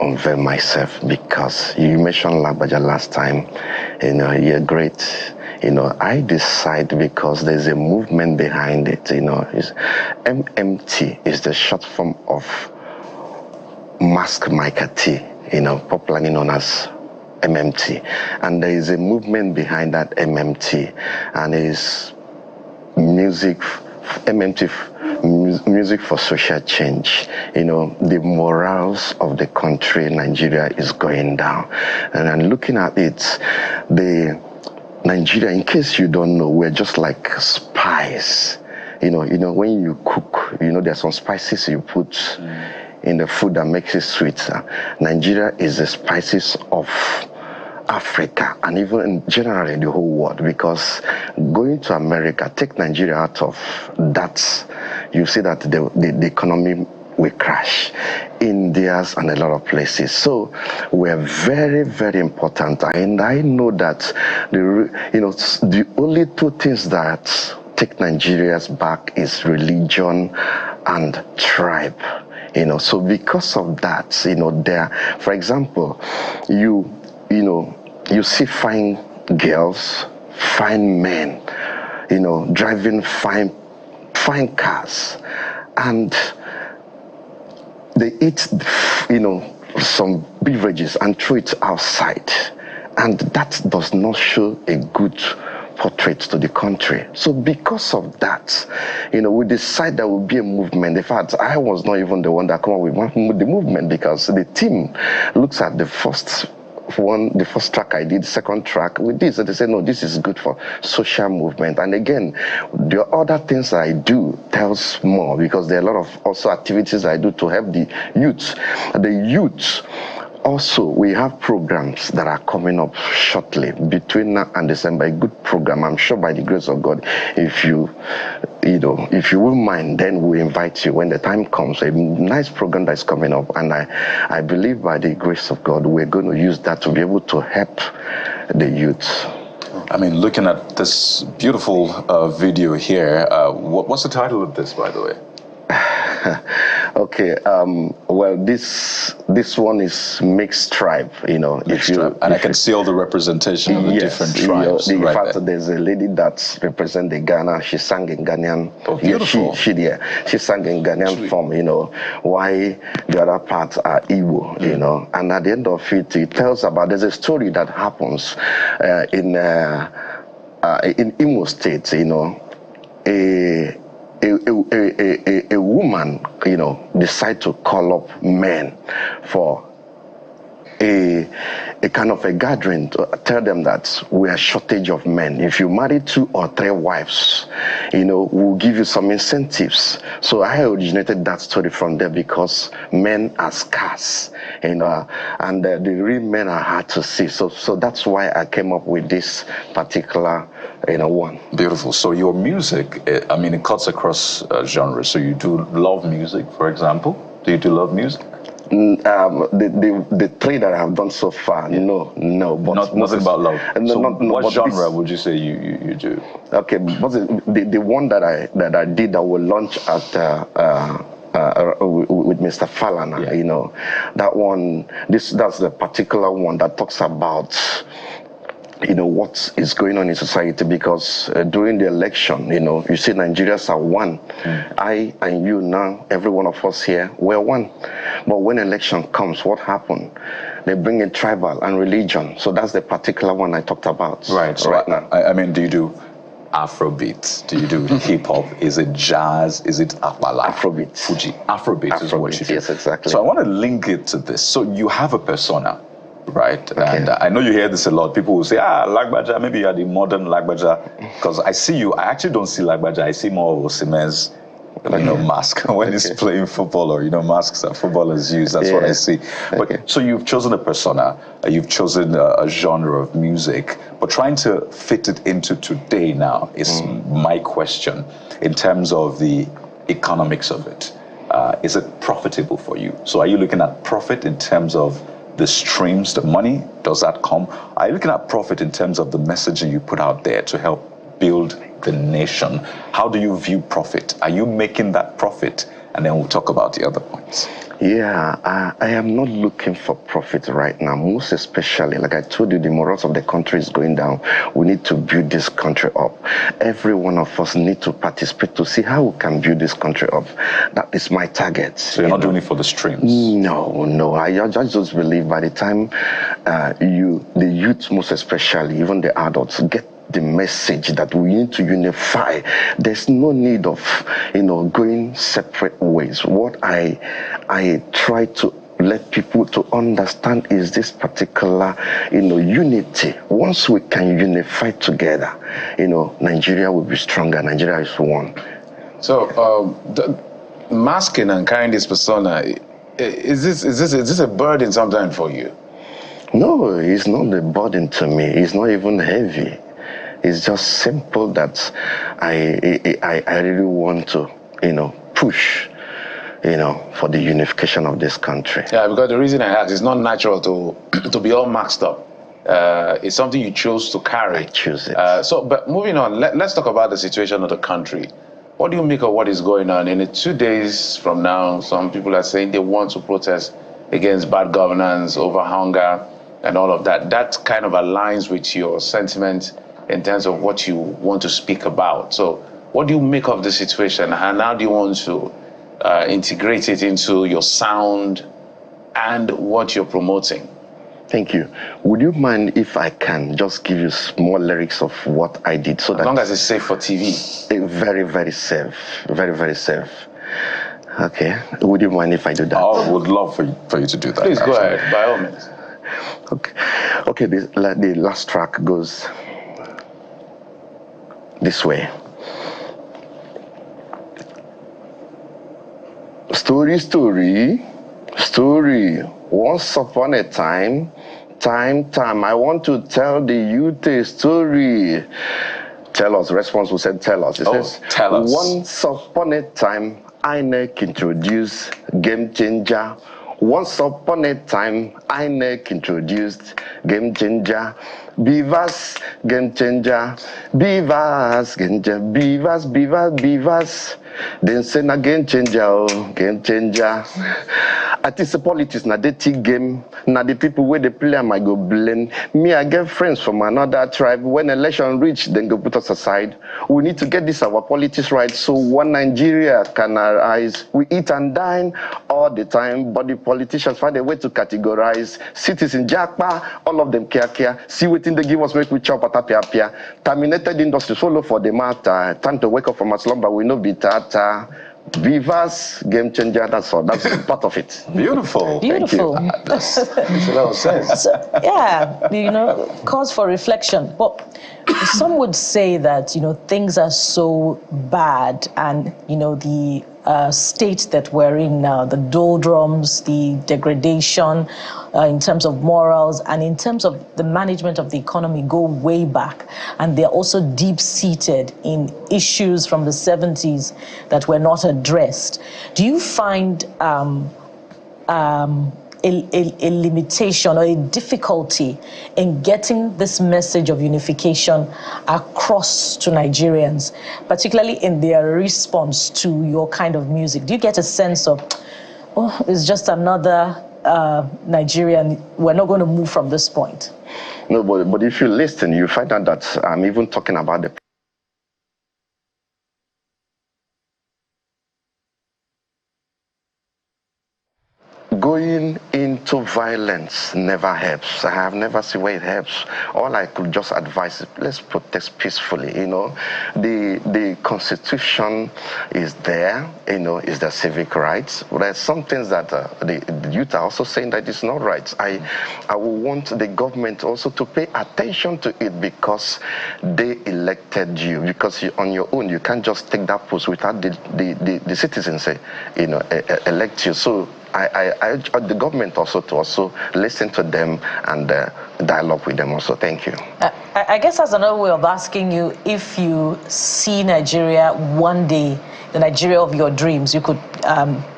unveil myself, because you mentioned Lagbaja last time, you're great. I decide because there's a movement behind it. MMT is the short form of Masked Mykatee, popularly known as MMT. And there is a movement behind that MMT, and it's music for social change. The morals of the country, Nigeria, is going down. And I'm looking at it, Nigeria, in case you don't know, we're just like spice. When you cook, there's some spices you put in the food that makes it sweet. Nigeria is the spices of Africa, and even generally the whole world, because going to America, take Nigeria out of that, you see that the economy will crash. India's and a lot of places. So we're very, very important. And I know that the only two things that take Nigeria's back is religion and tribe. So because of that, for example, you see fine girls, fine men, driving fine cars, and they eat, some beverages and throw it outside, and that does not show a good portrait to the country. So because of that, we decide there will be a movement. In fact, I was not even the one that came up with the movement, because the team looks at the first track I did, second track with this, and they say, no, this is good for social movement. And again, the other things I do tells more, because there are a lot of also activities I do to help the youth. Also, we have programs that are coming up shortly between now and December. A good program, I'm sure, by the grace of God. If you won't mind, then we'll invite you when the time comes. A nice program that's coming up, and I believe by the grace of God, we're going to use that to be able to help the youth. I mean, looking at this beautiful video here, what's the title of this, by the way? Okay, well, this one is mixed tribe, I can see all the representation of the different tribes. In fact, there's a lady that represents the Ghana. She sang in Ghanaian. Oh, beautiful. She sang in Ghanaian form, why the other parts are Igbo, and at the end of it, it tells about, there's a story that happens in Imo State, a woman, decide to call up men for a kind of a gathering to tell them that we are shortage of men. If you marry 2 or 3 wives, we'll give you some incentives. So I originated that story from there, because men are scarce, and the real men are hard to see. So that's why I came up with this particular one. Beautiful. So your music, it cuts across genres. So you do love music, for example. Do you do love music? The 3 that I have done so far, no. But nothing about love. So what genre this, would you say you do? Okay, but the one that I did that will launch at with Mr. Falana, that one, that's the particular one that talks about what is going on in society, because during the election, you see Nigerians are one. I and you now, every one of us here, we're one. But when election comes, what happened? They bring in tribal and religion. So that's the particular one I talked about. Right. So right now. I mean, do you do Afrobeat? Do you do hip hop? Is it jazz? Is it Akbala? Afrobeat. Fuji. Afrobeat is what you do. Yes, exactly. So I want to link it to this. So you have a persona, right? Okay. And I know you hear this a lot. People will say, Lagbaja, maybe you are the modern Lagbaja. Because I see you, I actually don't see Lagbaja. I see more of Osimhen's, mask when he's playing football, or, masks that footballers use. That's what I see. But so you've chosen a persona, you've chosen a genre of music, but trying to fit it into today now is my question in terms of the economics of it. Is it profitable for you? So are you looking at profit in terms of the streams, the money? Does that come? Are you looking at profit in terms of the messaging you put out there to help build the nation? How do you view profit? Are you making that profit? And then we'll talk about the other points. Yeah, I am not looking for profit right now. Most especially, like I told you, the morals of the country is going down. We need to build this country up. Every one of us need to participate to see how we can build this country up. That is my target. So you're not doing it for the streams? No. I just believe by the time the youth most especially, even the adults, get the message that we need to unify. There's no need of, going separate ways. What I try to let people to understand is this particular, unity. Once we can unify together, Nigeria will be stronger. Nigeria is one. So, masking and carrying this persona, is this a burden sometimes for you? No, it's not a burden to me. It's not even heavy. It's just simple that I really want to, push, for the unification of this country. Yeah, because the reason I ask, it's not natural to be all maxed up. It's something you chose to carry. I choose it. But moving on, let's talk about the situation of the country. What do you make of what is going on? In 2 days from now, some people are saying they want to protest against bad governance, over hunger, and all of that. That kind of aligns with your sentiment in terms of what you want to speak about. So what do you make of the situation, and how do you want to integrate it into your sound and what you're promoting? Thank you. Would you mind if I can just give you small lyrics of what I did? So as long as it's safe for TV. Very, very safe. Very, very safe. Okay. Would you mind if I do that? I would love for you to do that. Please go ahead, by all means. Okay. The last track goes this way. Story. Once upon a time, I want to tell the youth a story. Tell us. Response who said tell us. It says, tell us. Once upon a time, INEC introduced Game Changer. Once upon a time, INEC introduced Game Changer. Beavers, Game Changer. Beavers, Game Changer. Beavers. Then say na Game Changer, Game Changer. I think the politics na dirty game. Na the people where they play I go blame. Me, I get friends from another tribe. When election reach, then go put us aside. We need to get this our politics right, so one Nigeria can arise. We eat and dine all the time, but the politicians find a way to categorize. Citizens Jakpa, all of them care. See what they give us, make we chop at. Terminated industry, follow for the matter. Time to wake up from our slumber, we know be tata. Beavers, Game Changer, that's all. That's part of it. Beautiful. Thank you. Makes a lot of sense. So, yeah, cause for reflection. But some would say that, things are so bad, and, the state that we're in now, the doldrums, the degradation in terms of morals and in terms of the management of the economy go way back. And they're also deep-seated in issues from the 70s that were not addressed. Do you find a limitation or a difficulty in getting this message of unification across to Nigerians, particularly in their response to your kind of music? Do you get a sense of, it's just another Nigerian, we're not going to move from this point? No, but if you listen, you find out that I'm even talking about the going into violence never helps. I have never seen where it helps. All I could just advise is let's protest peacefully. You know, the Constitution is there. You know, is the civic rights. But there's some things that the youth are also saying that it's not right. I will want the government also to pay attention to it because they elected you. Because on your own you can't just take that post without the citizens elect you. So I urge the government also to listen to them and dialogue with them also. Thank you. I guess that's another way of asking you if you see Nigeria one day, the Nigeria of your dreams. You could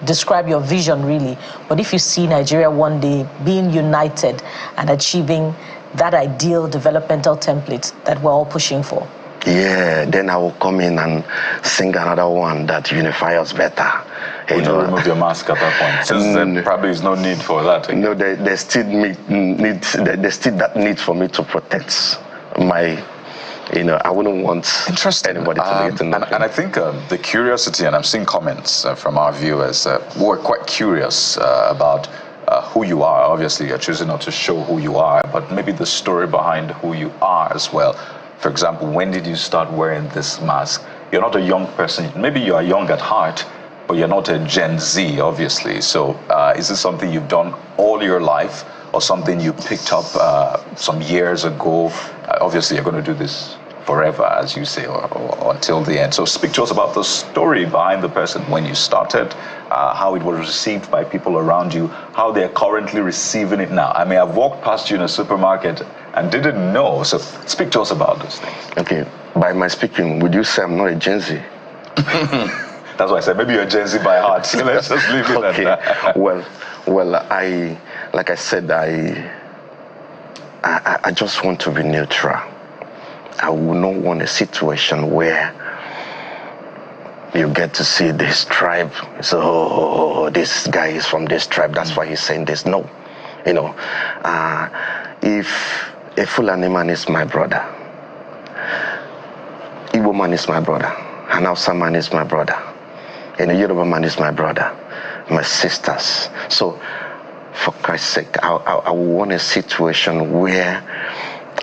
describe your vision really, but if you see Nigeria one day being united and achieving that ideal developmental template that we're all pushing for. Yeah, then I will come in and sing another one that unifies us better. Would you remove your mask at that point? Since there probably is no need for that. No, there's still that need for me to protect my, I wouldn't want anybody to get to know. And I think the curiosity, and I'm seeing comments from our viewers, we're quite curious about who you are. Obviously, you're choosing not to show who you are, but maybe the story behind who you are as well. For example, when did you start wearing this mask? You're not a young person. Maybe you are young at heart, but you're not a Gen Z, obviously. So is this something you've done all your life or something you picked up some years ago? Obviously, you're going to do this forever, as you say, or until the end. So speak to us about the story behind the person, when you started, how it was received by people around you, how they're currently receiving it now. I mean, I've walked past you in a supermarket and didn't know. So speak to us about those things. Okay. By my speaking, would you say I'm not a Gen Z? That's why I said maybe you're a Gen Z by heart. So let's just leave it at that. Well, like I said, I just want to be neutral. I would not want a situation where you get to see this tribe. So, this guy is from this tribe. That's why he's saying this. No, if a Fulani man is my brother, Igbo man is my brother, an Hausa man is my brother, and a Yoruba man is my brother, my sisters. So, for Christ's sake, I want a situation where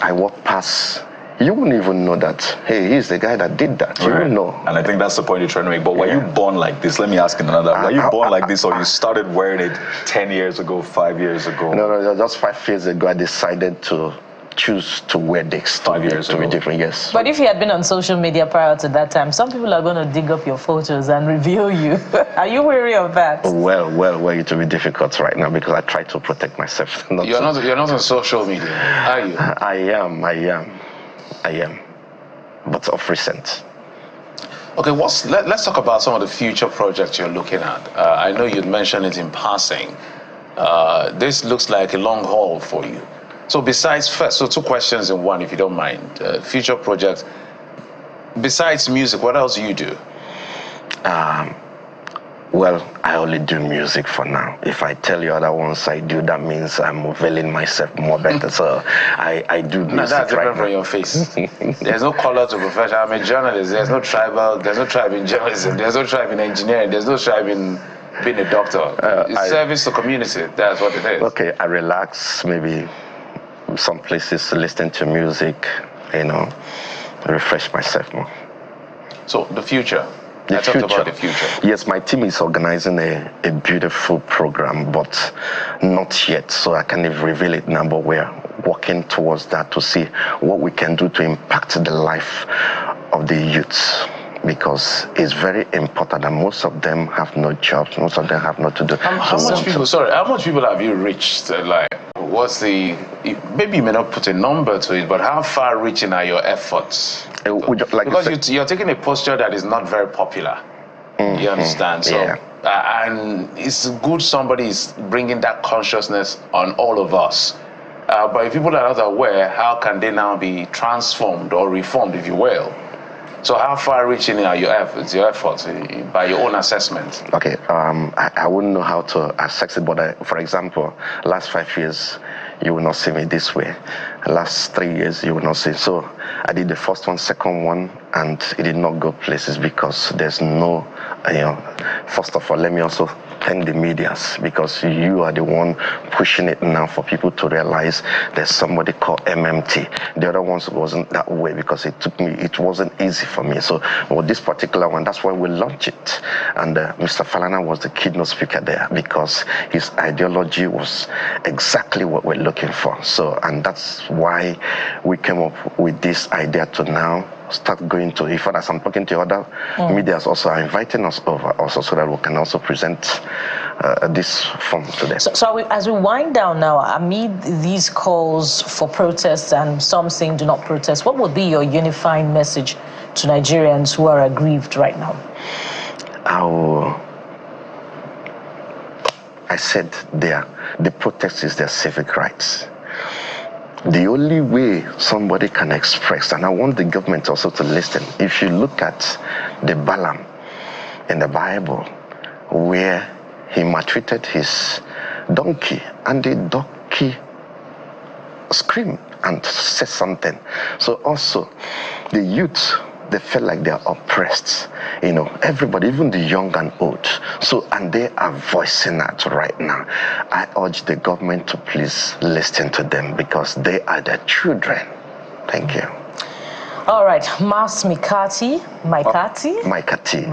I walk past. You wouldn't even know that, hey, he's the guy that did that. You wouldn't know. And I think that's the point you're trying to make. But were you born like this? Let me ask in another. Were you born like this, or you started wearing it 10 years ago, 5 years ago? No, just 5 years ago, I decided to choose to wear this 5 years to ago. be different, yes. But if you had been on social media prior to that time, some people are going to dig up your photos and reveal you. Are you wary of that? Well, it will be difficult right now because I try to protect myself. You're not on social media, are you? I am. But of recent. Okay, let's talk about some of the future projects you're looking at. I know you'd mentioned it in passing. This looks like a long haul for you. So so 2 questions in one, if you don't mind. Future projects. Besides music, what else do you do? Well, I only do music for now. If I tell you other ones I do, that means I'm revealing myself more better. So I do music. No, that's different from your face. There's no color to profession. I'm a journalist. There's no tribe in journalism. There's no tribe in engineering. There's no tribe in being a doctor. It's service to community. That's what it is. Okay, I relax, maybe some places listen to music, refresh myself more. So the future. I talked about the future. Yes, my team is organizing a beautiful program, but not yet. So I can't even reveal it now, but we're working towards that to see what we can do to impact the life of the youths. Because it's very important that most of them have no jobs, most of them have not to do. How much people have you reached? Maybe you may not put a number to it, but how far reaching are your efforts? Because you're taking a posture that is not very popular. You understand? So, and it's good somebody is bringing that consciousness on all of us. But if people are not aware, how can they now be transformed or reformed, if you will? So how far-reaching are your efforts by your own assessment? Okay, I wouldn't know how to assess it, but for example, last 5 years, you will not see me this way. The last 3 years, you will not see. So I did the first one, second one, and it did not go places because there's no, first of all, let me also thank the medias, because you are the one pushing it now for people to realize there's somebody called MMT. The other ones wasn't that way because it wasn't easy for me. So with this particular one, that's why we launched it. And Mr. Falana was the keynote speaker there because his ideology was exactly what we're looking for. So, and that's why we came up with this idea to now start going to, in fact, as I'm talking to other medias also are inviting us over also so that we can also present this form to them. So as we wind down now, amid these calls for protests and some saying do not protest, what would be your unifying message to Nigerians who are aggrieved right now? I said the protest is their civic rights. The only way somebody can express, and I want the government also to listen, if you look at the Balaam in the Bible, where he maltreated his donkey, and the donkey screamed and said something. So also, the youth, they feel like they are oppressed. Everybody, even the young and old. So, and they are voicing that right now. I urge the government to please listen to them because they are the children. Thank you. All right, Masked Mykatee. Mykatee.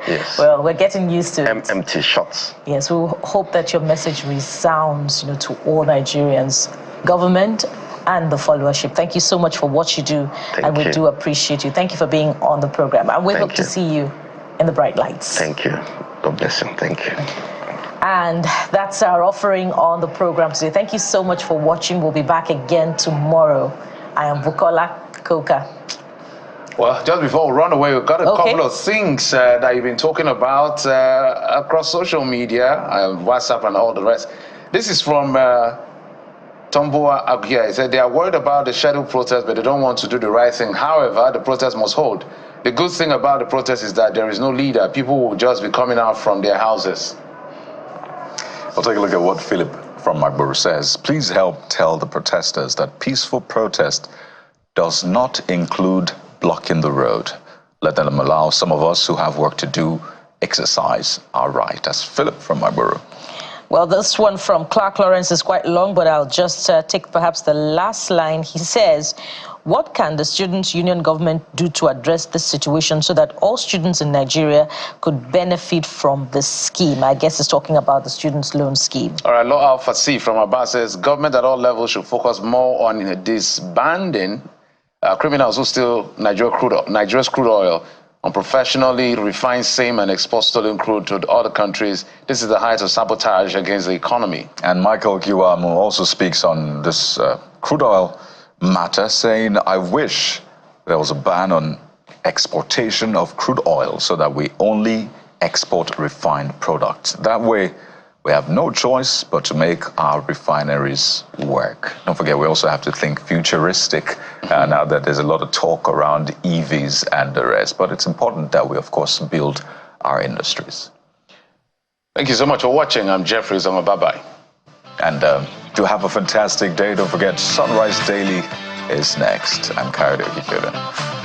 Yes. Well, we're getting used to it. MMT shots. Yes, we hope that your message resounds, to all Nigerians, government, and the followership. Thank you so much for what you do, and we do appreciate you. Thank you for being on the program, and we hope to see you in the bright lights. Thank you. God bless you. Thank you. And that's our offering on the program today. Thank you so much for watching. We'll be back again tomorrow. I am Bukola Koka. Well, just before we run away, we've got a couple of things that you've been talking about across social media, WhatsApp and all the rest. This is from Tomboa Agia. He said they are worried about the scheduled protest, but they don't want to do the right thing. However, the protest must hold. The good thing about the protest is that there is no leader. People will just be coming out from their houses. We'll take a look at what Philip from Magboro says. Please help tell the protesters that peaceful protest does not include blocking the road. Let them allow some of us who have work to do exercise our right. That's Philip from Magboro. Well, this one from Clark Lawrence is quite long, but I'll just take perhaps the last line. He says, what can the Students' Union government do to address this situation so that all students in Nigeria could benefit from this scheme? I guess it's talking about the students' loan scheme. All right, Law Alpha C from Abbas says, government at all levels should focus more on disbanding criminals who steal Nigeria's crude oil, on professionally refined same and export stolen crude to other countries. This is the height of sabotage against the economy. And Michael Kiwamu also speaks on this crude oil matter, saying, I wish there was a ban on exportation of crude oil so that we only export refined products. That way, we have no choice but to make our refineries work. Don't forget, we also have to think futuristic now that there's a lot of talk around EVs and the rest. But it's important that we, of course, build our industries. Thank you so much for watching. I'm Jeffrey Zoma. Bye-bye. And do have a fantastic day. Don't forget, Sunrise Daily is next. I'm Kayode Okikere.